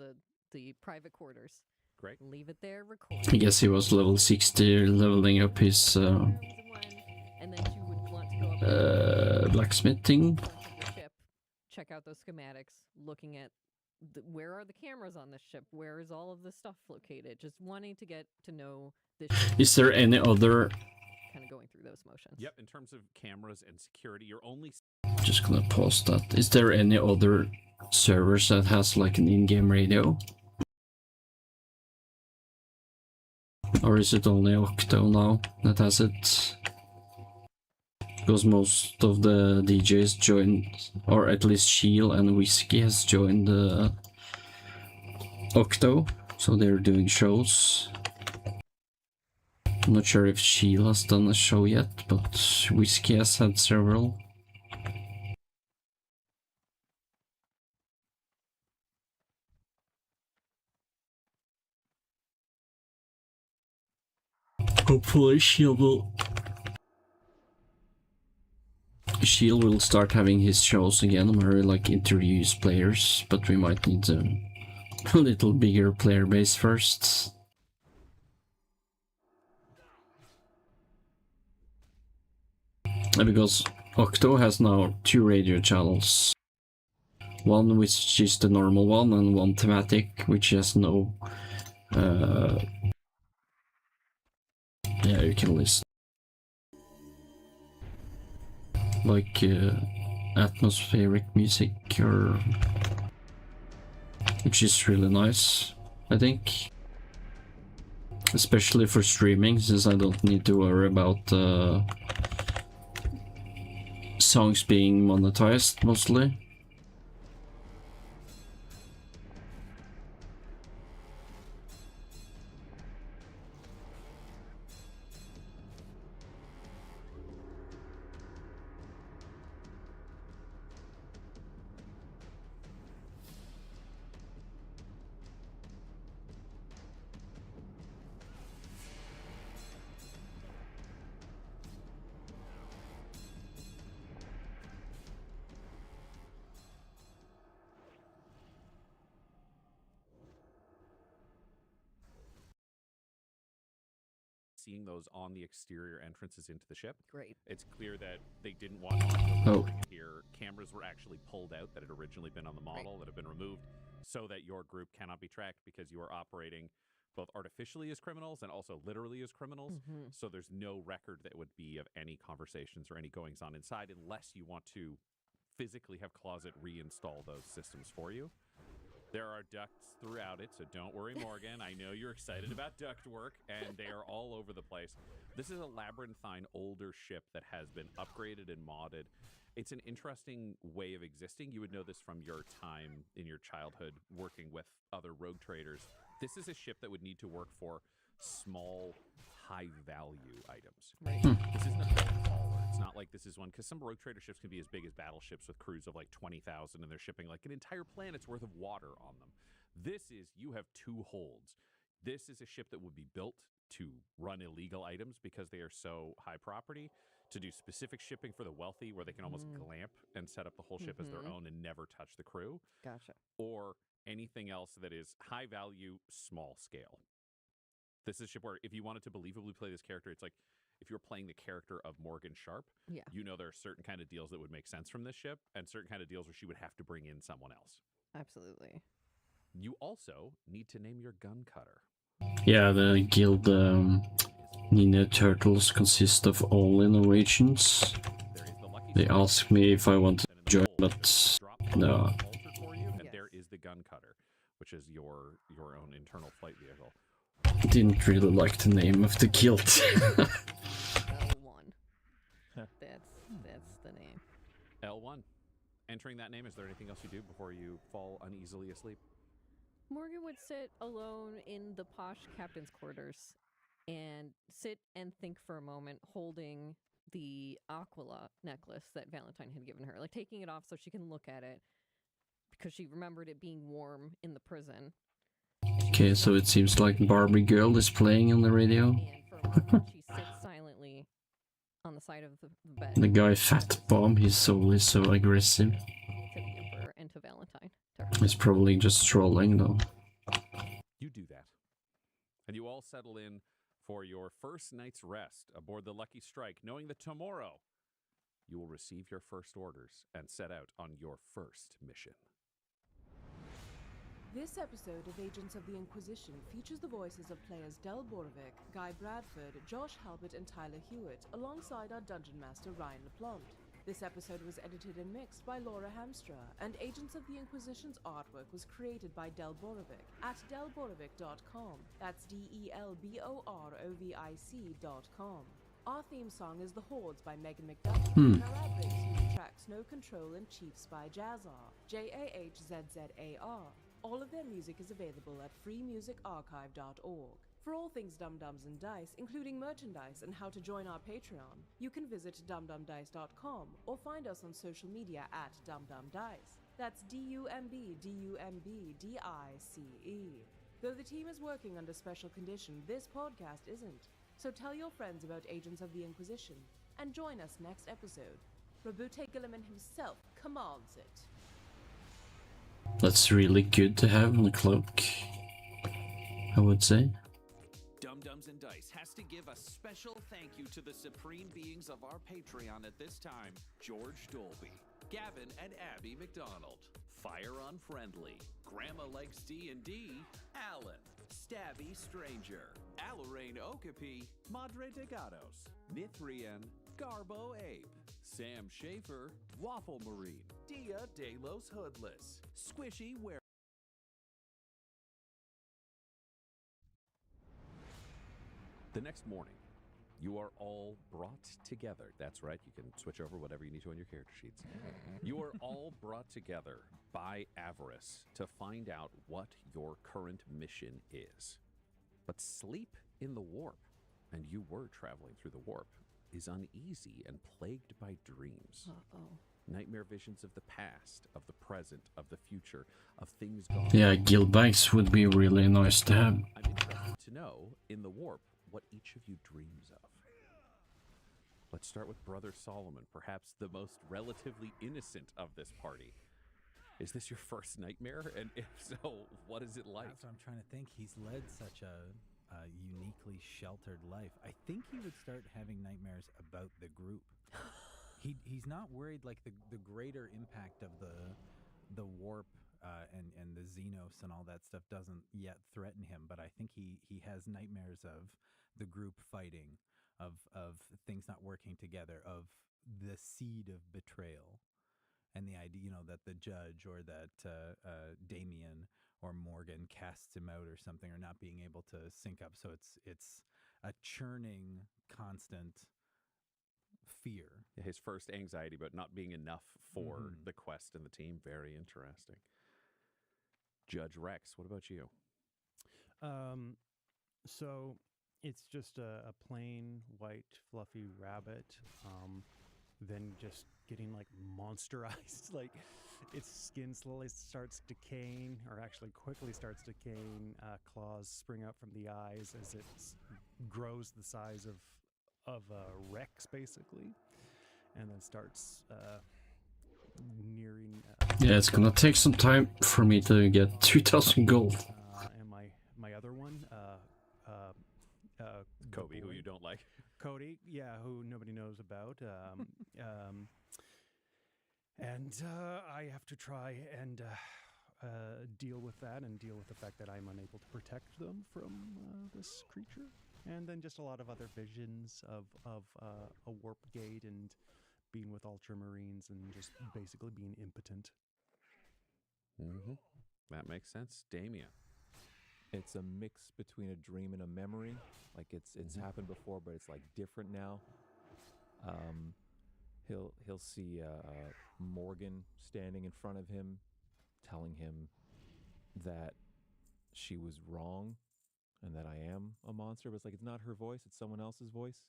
the private quarters. Great. Leave it there, record. I guess he was level 60, leveling up his And then you would want to go up blacksmithing. front of the ship, check out those schematics, looking at where are the cameras on this ship, where is all of this stuff located, just wanting to get to know this ship. Is there any other... Kind of going through those motions. Yep, in terms of cameras and security, you're only... Just gonna pause that. Is there any other servers that has like an in-game radio? Or is it only Octo now that has it? Because most of the DJs joined, or at least Shield and Whiskey has joined Octo, so they're doing shows. I'm not sure if Shield has done a show yet, but Whiskey has had several. Hopefully Shield will start having his shows again where he like interviews players, but we might need a little bigger player base first. Because Octo has now 2 radio channels. One which is the normal one and one thematic which has no yeah, you can listen. Like atmospheric music, or which is really nice, I think. Especially for streaming, since I don't need to worry about songs being monetized mostly. seeing those on the exterior entrances into the ship. Great. It's clear that they didn't want to recording it here. Cameras were actually pulled out that had originally been on the model, that have been removed, so that your group cannot be tracked because you are operating both artificially as criminals and also literally as criminals. So there's no record that would be of any conversations or any goings on inside unless you want to physically have Closet reinstall those systems for you. There are ducts throughout it, so don't worry, Morgan. I know you're excited about duct work, and they are all over the place. This is a labyrinthine, older ship that has been upgraded and modded. It's an interesting way of existing. You would know this from your time in your childhood working with other rogue traders. This is a ship that would need to work for small, high-value items. This isn't a big hauler. It's not like this is one, because some rogue trader ships can be as big as battleships with crews of like 20,000, and they're shipping like an entire planet's worth of water on them. This is, you have 2 holds. This is a ship that would be built to run illegal items because they are so high property, to do specific shipping for the wealthy where they can almost glamp and set up the whole ship as their own and never touch the crew. Gotcha. Or anything else that is high value, small scale. This is a ship where if you wanted to believably play this character, it's like if you're playing the character of Morgan Sharp, you know there are certain kind of deals that would make sense from this ship and certain kind of deals where she would have to bring in someone else. Absolutely. You also need to name your gun cutter. Yeah, the guild Ninja Turtles consist of only Norwegians. They asked me if I wanted to join, but no. And there is the gun cutter, which is your own internal flight vehicle. Didn't really like the name of the guild. L1. That's the name. L1. Entering that name, is there anything else you do before you fall uneasily asleep? Morgan would sit alone in the posh captain's quarters and sit and think for a moment, holding the Aquila necklace that Valentine had given her, like taking it off so she can look at it because she remembered it being warm in the prison. Okay, so it seems like Barbie Girl is playing on the radio. And for a moment, she sits silently on the side of the bed. The guy Fat Bomb, he's always so aggressive. To the Emperor and to Valentine. To her. He's probably just trolling though. You do that. And you all settle in for your first night's rest aboard the Lucky Strike, knowing that tomorrow you will receive your first orders and set out on your first mission. This episode of Agents of the Inquisition features the voices of players Del Borovic, Guy Bradford, Josh Halbert, and Tyler Hewitt, alongside our Dungeon Master Ryan LaPlante. This episode was edited and mixed by Laura Hamstra, and Agents of the Inquisition's artwork was created by Del Borovic at delborovic.com. That's DELBOROVIC.com. Our theme song is The Hordes by Megan McDuffie, and our ad breaks use the tracks No Control and Chiefs by Jazzar, JAHZZAR. All of their music is available at freemusicarchive.org. For all things Dum Dums and Dice, including merchandise and how to join our Patreon, you can visit dumdumdice.com or find us on social media at dumdumdice. That's DUMBDUMBDICE. Though the team is working under special condition, this podcast isn't. So tell your friends about Agents of the Inquisition and join us next episode. Rabute Gilliman himself commands it. That's really good to have on the cloak, I would say. Dum Dums and Dice has to give a special thank you to the supreme beings of our Patreon at this time: George Dolby, Gavin and Abby McDonald, Fire Unfriendly, Grandma Likes D&D, Alan, Stabby Stranger, Alarain Okapi, Madre de Gatos, Nithrian, Garbo Ape, Sam Schaefer, Waffle Marine, Dia de los Hoodless, Squishy Were. The next morning, you are all brought together. That's right, you can switch over whatever you need to on your character sheets. You are all brought together by Avarice to find out what your current mission is. But sleep in the warp, and you were traveling through the warp, is uneasy and plagued by dreams. Uh-oh. Nightmare visions of the past, of the present, of the future, of things gone. Yeah, guild banks would be really nice to have. I'm interested to know, in the warp, what each of you dreams of. Let's start with Brother Solomon, perhaps the most relatively innocent of this party. Is this your first nightmare? And if so, what is it like? That's what I'm trying to think. He's led such a uniquely sheltered life. I think he would start having nightmares about the group. He's not worried like the greater impact of the warp and the Xenos and all that stuff doesn't yet threaten him, but I think he has nightmares of the group fighting, of things not working together, of the seed of betrayal, and the idea, that the judge or that Damien or Morgan casts him out or something, or not being able to sync up. So it's a churning, constant fear. His first anxiety about not being enough for the quest and the team. Very interesting. Judge Rex, what about you? So it's just a plain white fluffy rabbit, then just getting like monsterized, like its skin slowly starts decaying, or actually quickly starts decaying. Claws spring up from the eyes as it grows the size of Rex, basically, and then starts nearing. Yeah, it's gonna take some time for me to get 2,000 gold. And my other one, Kobe, who you don't like. Cody, yeah, who nobody knows about. And I have to try and deal with that, and deal with the fact that I'm unable to protect them from this creature. And then just a lot of other visions of a warp gate and being with Ultramarines and just basically being impotent. That makes sense. Damien. It's a mix between a dream and a memory. Like it's happened before, but it's like different now. He'll see Morgan standing in front of him, telling him that she was wrong and that I am a monster. But it's like it's not her voice; it's someone else's voice.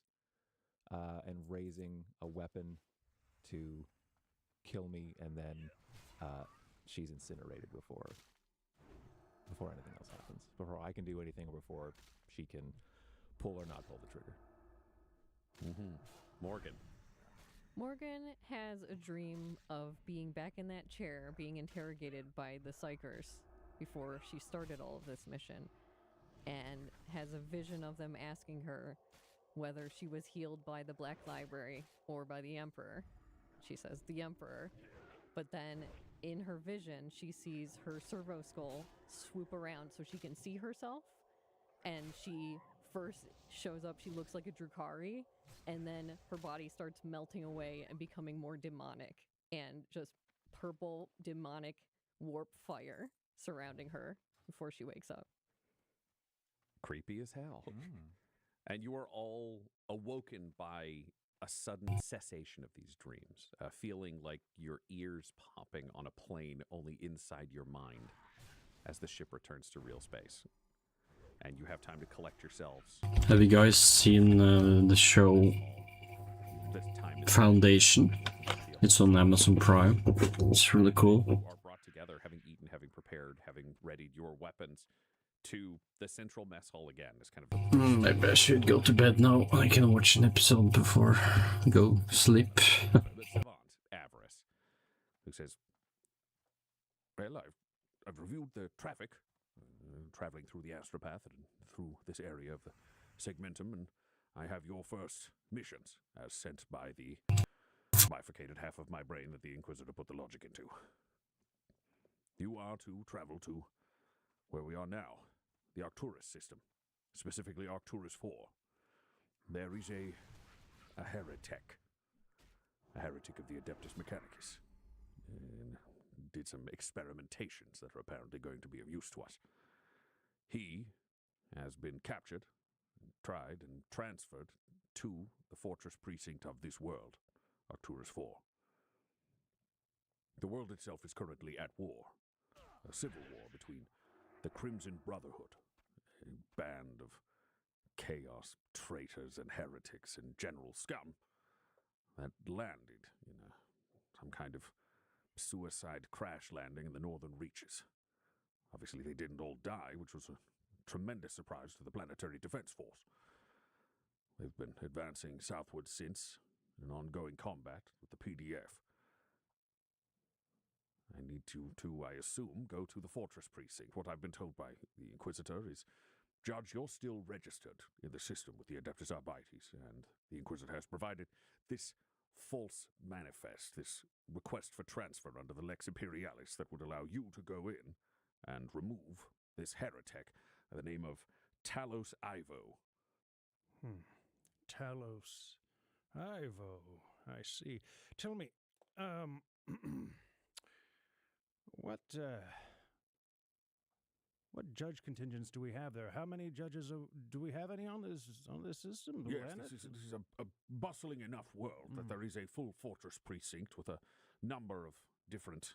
And raising a weapon to kill me, and then she's incinerated before anything else happens. Before I can do anything, or before she can pull or not pull the trigger. Morgan. Morgan has a dream of being back in that chair, being interrogated by the psychers before she started all of this mission, and has a vision of them asking her whether she was healed by the Black Library or by the Emperor. She says the Emperor, but then in her vision, she sees her servo skull swoop around so she can see herself, and she first shows up, she looks like a Drukhari, and then her body starts melting away and becoming more demonic, and just purple demonic warp fire surrounding her before she wakes up. Creepy as hell. And you are all awoken by a sudden cessation of these dreams, feeling like your ears popping on a plane only inside your mind as the ship returns to real space. And you have time to collect yourselves. Have you guys seen the show Foundation? It's on Amazon Prime. It's really cool. You are brought together, having eaten, having prepared, having readied your weapons, to the central mess hall again. Is kind of Maybe I should go to bed now. I can watch an episode before I go sleep. the savant, Avarice, who says, well, I've reviewed the traffic, traveling through the astropath and through this area of the segmentum, and I have your first missions, as sent by the bifurcated half of my brain that the Inquisitor put the logic into. You are to travel to where we are now, the Arcturus system, specifically Arcturus 4. There is a heretic of the Adeptus Mechanicus. Did some experimentations that are apparently going to be of use to us. He has been captured, tried, and transferred to the fortress precinct of this world, Arcturus 4. The world itself is currently at war, a civil war between the Crimson Brotherhood, a band of chaos, traitors, and heretics and general scum that landed in some kind of suicide crash landing in the northern reaches. Obviously, they didn't all die, which was a tremendous surprise to the Planetary Defense Force. They've been advancing southward since, in ongoing combat with the PDF. I need to, I assume, go to the fortress precinct. What I've been told by the Inquisitor is, Judge, you're still registered in the system with the Adeptus Arbites, and the Inquisitor has provided this false manifest, this request for transfer under the Lex Imperialis that would allow you to go in and remove this heretic by the name of Talos Ivo. Talos Ivo. I see. Tell me, what judge contingents do we have there? How many judges do we have any on this system? Yes, this is a bustling enough world that there is a full fortress precinct with a number of different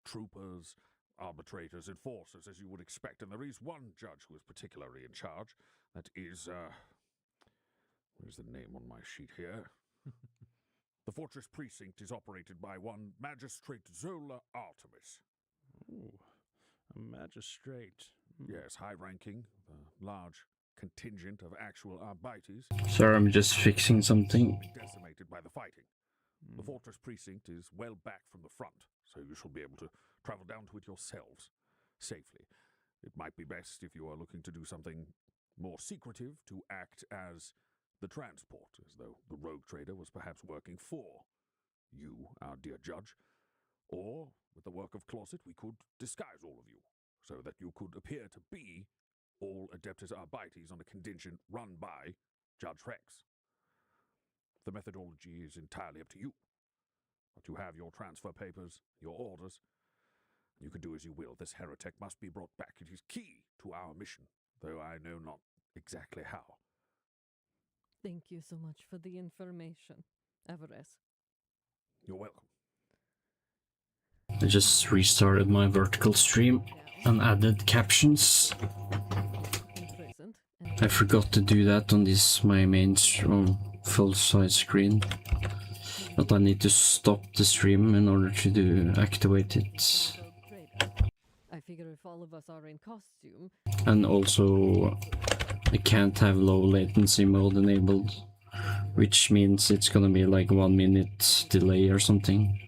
troopers, arbitrators, enforcers, as you would expect. And there is one judge who is particularly in charge. That is, where's the name on my sheet here? The fortress precinct is operated by one Magistrate Zola Artemis. Ooh, a magistrate. Yes, high-ranking, a large contingent of actual Arbites. Sorry, I'm just fixing something. Decimated by the fighting. The fortress precinct is well back from the front, so you shall be able to travel down to it yourselves safely. It might be best, if you are looking to do something more secretive, to act as the transport, as though the rogue trader was perhaps working for you, our dear judge. Or, with the work of Closet, we could disguise all of you, so that you could appear to be all Adeptus Arbites on a contingent run by Judge Rex. The methodology is entirely up to you. But you have your transfer papers, your orders. You can do as you will. This heretic must be brought back. It is key to our mission, though I know not exactly how. Thank you so much for the information, Everest. You're welcome. I just restarted my vertical stream and added captions. Imprisoned. I forgot to do that on this my main full size screen, but I need to stop the stream in order to activate it. I figure if all of us are in costume, And also I can't have low latency mode enabled, which means it's gonna be like 1 minute delay or something.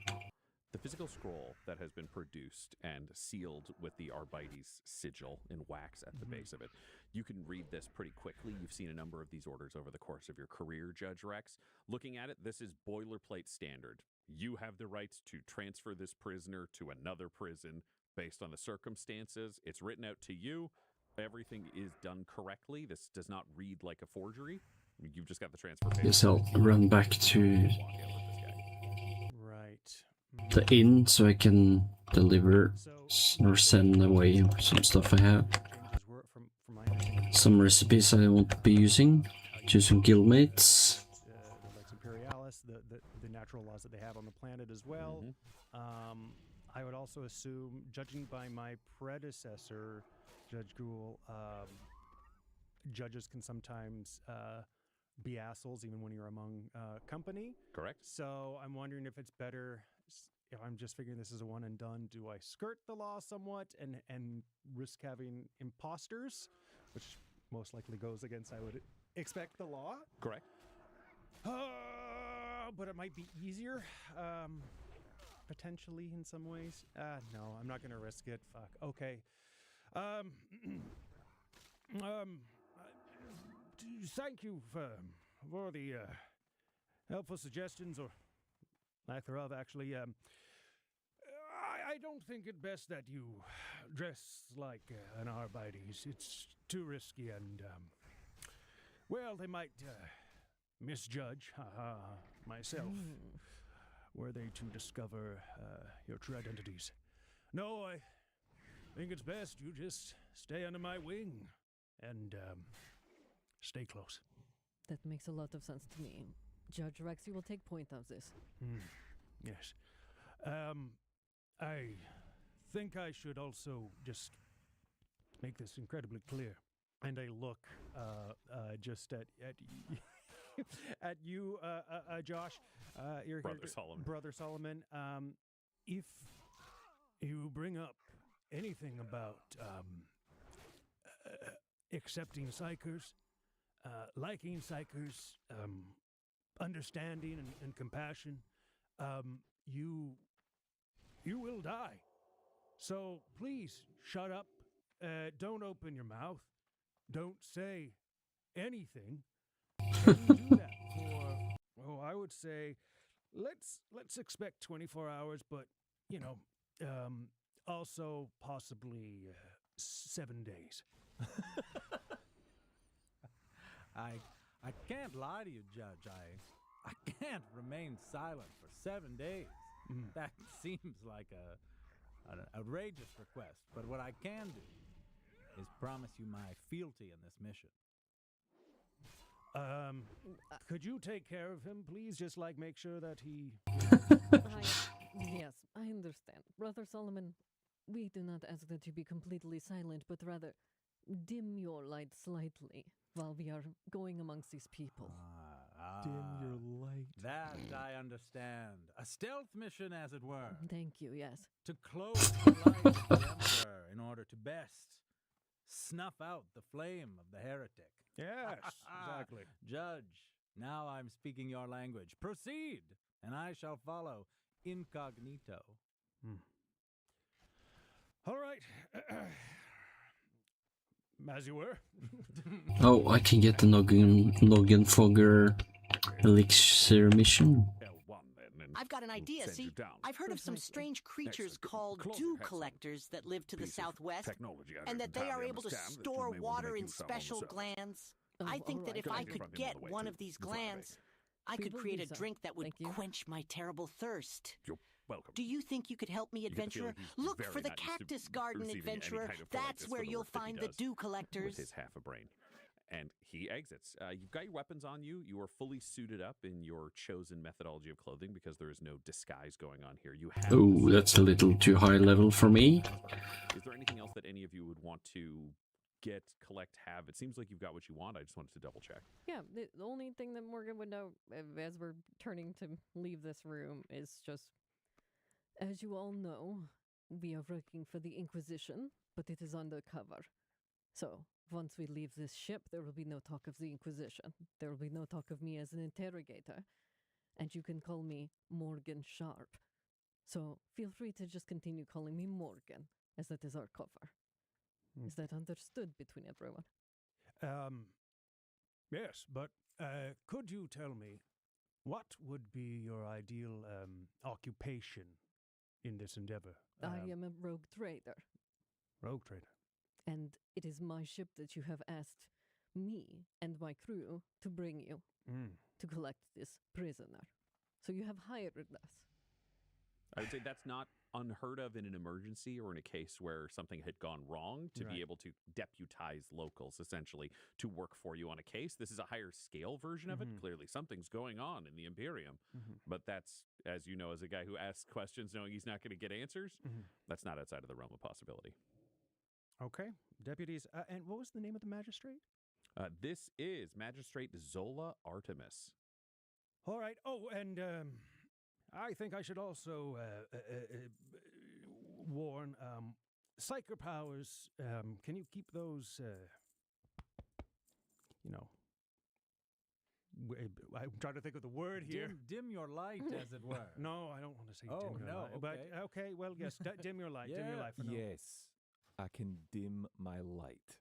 The physical scroll that has been produced and sealed with the Arbites sigil in wax at the base of it. You can read this pretty quickly. You've seen a number of these orders over the course of your career, Judge Rex. Looking at it, this is boilerplate standard. You have the right to transfer this prisoner to another prison based on the circumstances. It's written out to you. Everything is done correctly. This does not read like a forgery. You've just got the transfer paper. Guess I'll run back to Right. the inn so I can deliver or send away some stuff I have. Changes were from my understanding. Some recipes I won't be using. To some guildmates. The Lex Imperialis, the natural laws that they have on the planet as well. I would also assume, judging by my predecessor, Judge Ghoul, judges can sometimes be assholes even when you're among company. Correct. So I'm wondering if it's better, if I'm just figuring this is a one and done, do I skirt the law somewhat and risk having imposters, which most likely goes against, I would expect, the law? Correct. But it might be easier, potentially in some ways. No, I'm not going to risk it. Fuck. Okay. Thank you for the helpful suggestions, or lack thereof, actually. I don't think it best that you dress like an Arbites. It's too risky, and well, they might misjudge myself were they to discover your true identities. No, I think it's best you just stay under my wing and stay close. that makes a lot of sense to me. Judge Rex, you will take point of this. Yes. I think I should also just make this incredibly clear. And I look just at at you, Josh, your Brother Solomon. Brother Solomon. If you bring up anything about accepting psychers, liking psychers, understanding and compassion, you will die. So please shut up. Don't open your mouth. Don't say anything. And you do that for, I would say, let's expect 24 hours, but also possibly 7 days. I can't lie to you, Judge. I can't remain silent for 7 days. That seems like an outrageous request. But what I can do is promise you my fealty in this mission. Could you take care of him, please? Just make sure that he... Yes, I understand. Brother Solomon, we do not ask that you be completely silent, but rather dim your light slightly while we are going amongst these people. Dim your light. That I understand. A stealth mission, as it were. Thank you, yes. To close the light of the Emperor in order to best snuff out the flame of the heretic. Yes, exactly. Judge, now I'm speaking your language. Proceed, and I shall follow incognito. All right. As you were. Oh, I can get the Noggin Fogger elixir mission. I've got an idea, see? I've heard of some strange creatures called dew collectors that live to the southwest, and that they are able to store water in special glands. I think that if I could get one of these glands, I could create a drink that would quench my terrible thirst. Welcome. Do you think you could help me, get the feeling adventurer? he's Look very for the not used to cactus garden, receiving any adventurer. kind of That's politeness where for the you'll work that he find the does dew with collectors. his half a brain. And he exits. You've got your weapons on you. You are fully suited up in your chosen methodology of clothing because there is no disguise going on here. You have. Oh, that's a little too high level for me. Is there anything else that any of you would want to get, collect, have? It seems like you've got what you want. I just wanted to double check. Yeah, the only thing that Morgan would know as we're turning to leave this room is just, as you all know, we are working for the Inquisition, but it is undercover. So, once we leave this ship, there will be no talk of the Inquisition. There will be no talk of me as an interrogator. And you can call me Morgan Sharp. So, feel free to just continue calling me Morgan, as that is our cover. Is that understood between everyone? Yes, but could you tell me what would be your ideal occupation in this endeavor? I am a rogue trader. Rogue trader. And it is my ship that you have asked me and my crew to bring you to collect this prisoner. So you have hired us. I would say that's not unheard of in an emergency or in a case where something had gone wrong to be able to deputize locals essentially to work for you on a case. This is a higher scale version of it. Clearly something's going on in the Imperium, but that's, as you know, as a guy who asks questions knowing he's not going to get answers, that's not outside of the realm of possibility. Okay. Deputies. And what was the name of the magistrate? This is Magistrate Zola Artemis. All right. Oh, and I think I should also warn psyker powers. Can you keep those, I'm trying to think of the word here. Dim your light, as it were. No, I don't want to say Oh, dim your no, light. But okay, well, yes, dim your light. Dim your light for now. Yes, I can dim my light.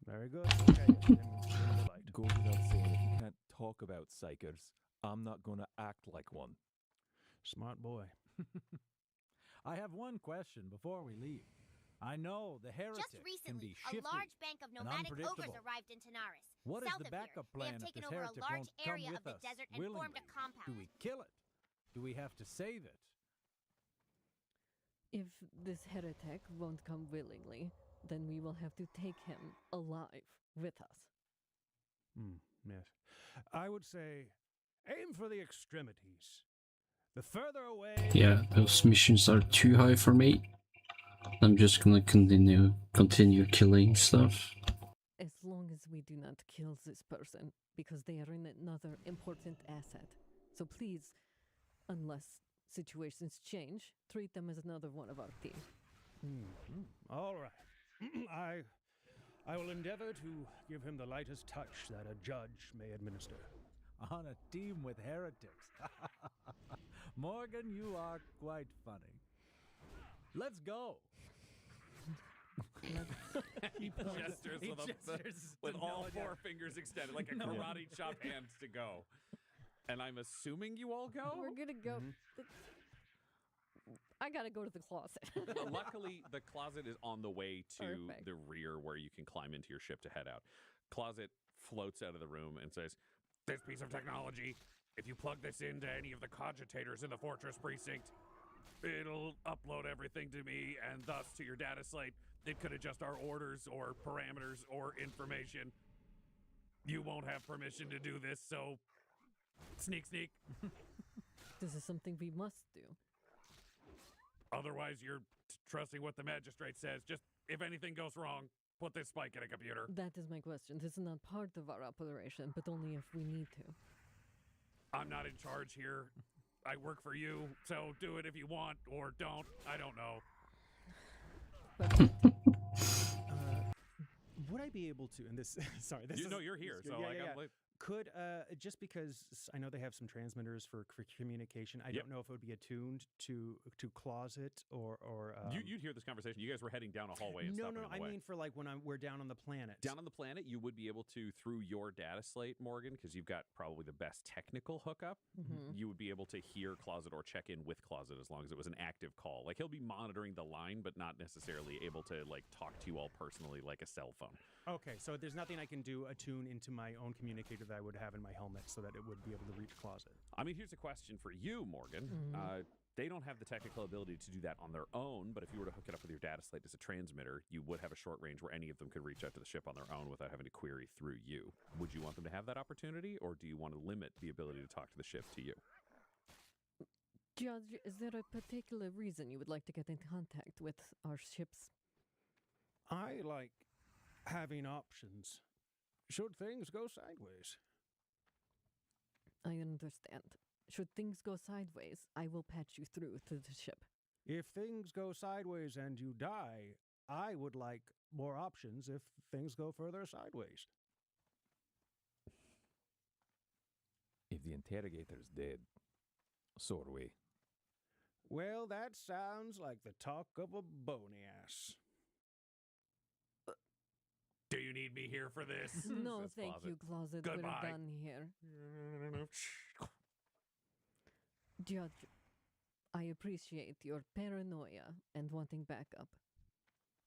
Very good. Okay, dim the light. Goes without saying, if you can't talk about psychers, I'm not going to act like one. Smart boy. I have one question before we leave. I know the heretic Just can recently, be shifty a large bank of and nomadic ogres unpredictable. arrived in Tanaris. What is south the of backup here. They plan have if taken this over a heretic large won't come area with of the us desert and willingly? formed a compound. Do we kill it? Do we have to save it? If this heretic won't come willingly, then we will have to take him alive with us. Yes. I would say aim for the extremities. The further away... Yeah, those missions are too high for me. I'm just gonna continue killing stuff. As long as we do not kill this person, because they are another important asset. So please, unless situations change, treat them as another one of our team. All right. I will endeavor to give him the lightest touch that a judge may administer. On a team with heretics. Morgan, you are quite funny. Let's go. He gestures with all four fingers extended, like a karate chop hand to go. And I'm assuming you all go? We're gonna go. I gotta go to the closet. Luckily, the closet is on the way to Perfect. the rear where you can climb into your ship to head out. Closet floats out of the room and says, "This piece of technology, if you plug this into any of the cogitators in the fortress precinct, it'll upload everything to me and thus to your data slate. It could adjust our orders or parameters or information. You won't have permission to do this, so sneak, sneak. This is something we must do. Otherwise, you're trusting what the magistrate says. Just if anything goes wrong, put this spike in a computer." That is my question. This is not part of our operation, but only if we need to. I'm not in charge here. I work for you, so do it if you want or don't. I don't know. Would I be able to, and this, sorry, this is... No, you're here, so I got Could, just because I know they have some transmitters for communication, I don't know if it would be attuned to closet or You'd hear this conversation. You guys were heading down a hallway and stopping on the way. I mean for like when we're down on the planet. Down on the planet, you would be able to, through your data slate, Morgan, because you've got probably the best technical hookup, you would be able to hear Closet or check in with Closet as long as it was an active call. Like, he'll be monitoring the line, but not necessarily able to, like, talk to you all personally like a cell phone. Okay, so there's nothing I can do attune into my own communicator that I would have in my helmet so that it would be able to reach Closet. I mean, here's a question for you, Morgan. They don't have the technical ability to do that on their own, but if you were to hook it up with your data slate as a transmitter, you would have a short range where any of them could reach out to the ship on their own without having to query through you. Would you want them to have that opportunity, or do you want to limit the ability to talk to the ship to you? Judge, is there a particular reason you would like to get in contact with our ships? I like having options. Should things go sideways? I understand. Should things go sideways, I will patch you through to the ship. If things go sideways and you die, I would like more options if things go further sideways. If the interrogator's dead, so are we. Well, that sounds like the talk of a bony ass. Do you need me here for this? No, Says thank Closet. you, Closet. We're Goodbye. done here. Judge, I appreciate your paranoia and wanting backup.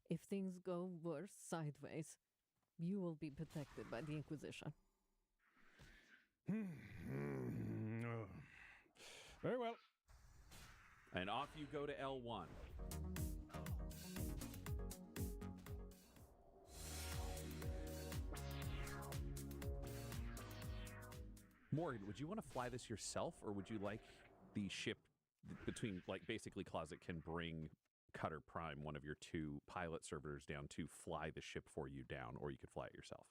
If things go worse sideways, you will be protected by the Inquisition. Very well. And off you go to L1. Morgan, would you want to fly this yourself, or would you like the ship between, like, basically Closet can bring Cutter Prime, one of your two pilot servitors, down to fly the ship for you down, or you could fly it yourself?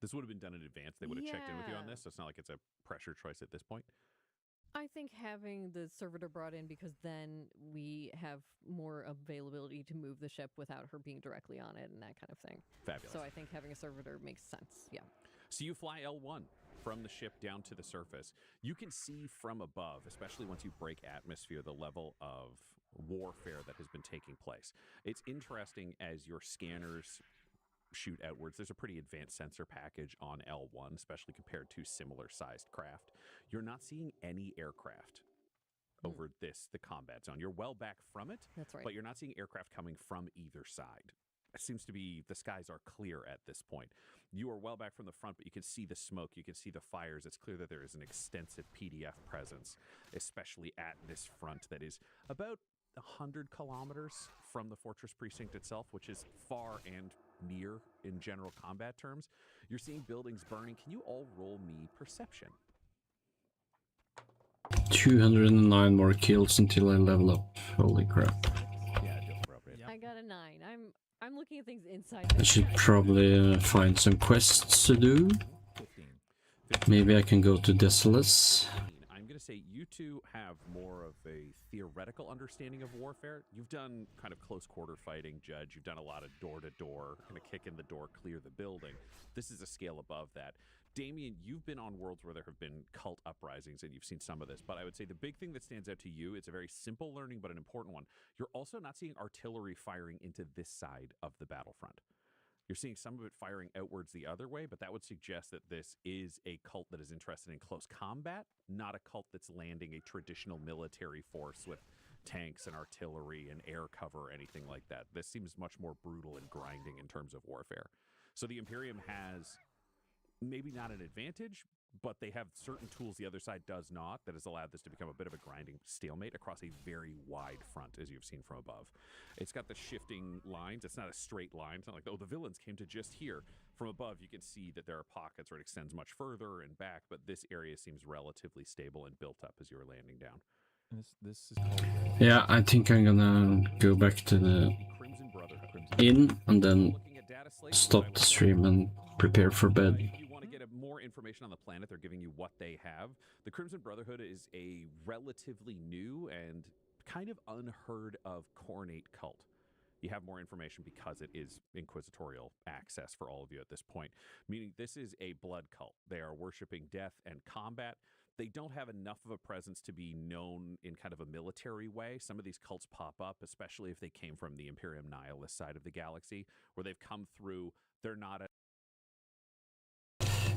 This would have been done in advance. They would have checked in with you on Yeah. this, so it's not like it's a pressure choice at this point. I think having the servitor brought in, because then we have more availability to move the ship without her being directly on it and that kind of thing. Fabulous. So I think having a servitor makes sense. Yeah. So you fly L1 from the ship down to the surface. You can see from above, especially once you break atmosphere, the level of warfare that has been taking place. It's interesting as your scanners shoot outwards. There's a pretty advanced sensor package on L1, especially compared to similar sized craft. You're not seeing any aircraft over the combat zone. You're well back from it, That's right. but you're not seeing aircraft coming from either side. It seems to be the skies are clear at this point. You are well back from the front, but you can see the smoke, you can see the fires. It's clear that there is an extensive PDF presence, especially at this front that is about 100 kilometers from the fortress precinct itself, which is far and near in general combat terms. You're seeing buildings burning. Can you all roll me perception? 209 more kills until I level up. Holy crap. Yeah, I feel appropriate. Yep. I got a 9. I'm looking at things inside. I should probably find some quests to do. 15. Maybe I can go to Desolus. I'm going to say you two have more of a theoretical understanding of warfare. You've done kind of close quarter fighting, Judge. You've done a lot of door-to-door, kind of kick in the door, clear the building. This is a scale above that. Damien, you've been on worlds where there have been cult uprisings, and you've seen some of this, but I would say the big thing that stands out to you, it's a very simple learning, but an important one. You're also not seeing artillery firing into this side of the battlefront. You're seeing some of it firing outwards the other way, but that would suggest that this is a cult that is interested in close combat, not a cult that's landing a traditional military force with tanks and artillery and air cover or anything like that. This seems much more brutal and grinding in terms of warfare. So the Imperium has maybe not an advantage, but they have certain tools the other side does not that has allowed this to become a bit of a grinding stalemate across a very wide front, as you've seen from above. It's got the shifting lines. It's not a straight line. It's not like, oh, the villains came to just here. From above, you can see that there are pockets where it extends much further and back, but this area seems relatively stable and built up as you were landing down. And this is called... Yeah, I think I'm gonna go back to the Crimson Brotherhood. inn and then Looking at data slates, stop the stream and prepare for bed. If you want to get more information on the planet, they're giving you what they have. The Crimson Brotherhood is a relatively new and kind of unheard of Coronate cult. You have more information because it is inquisitorial access for all of you at this point, meaning this is a blood cult. They are worshiping death and combat. They don't have enough of a presence to be known in kind of a military way. Some of these cults pop up, especially if they came from the Imperium Nihilist side of the galaxy, where they've come through. They're not a...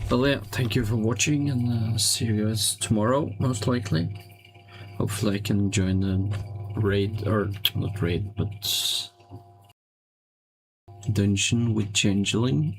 Well, yeah, thank you for watching, and see you guys tomorrow, most likely. Hopefully I can join the raid, or not raid, but dungeon with Changeling.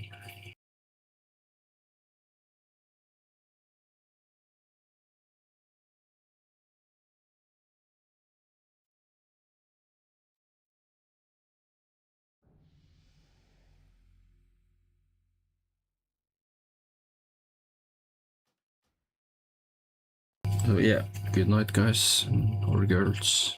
So yeah, good night guys or girls.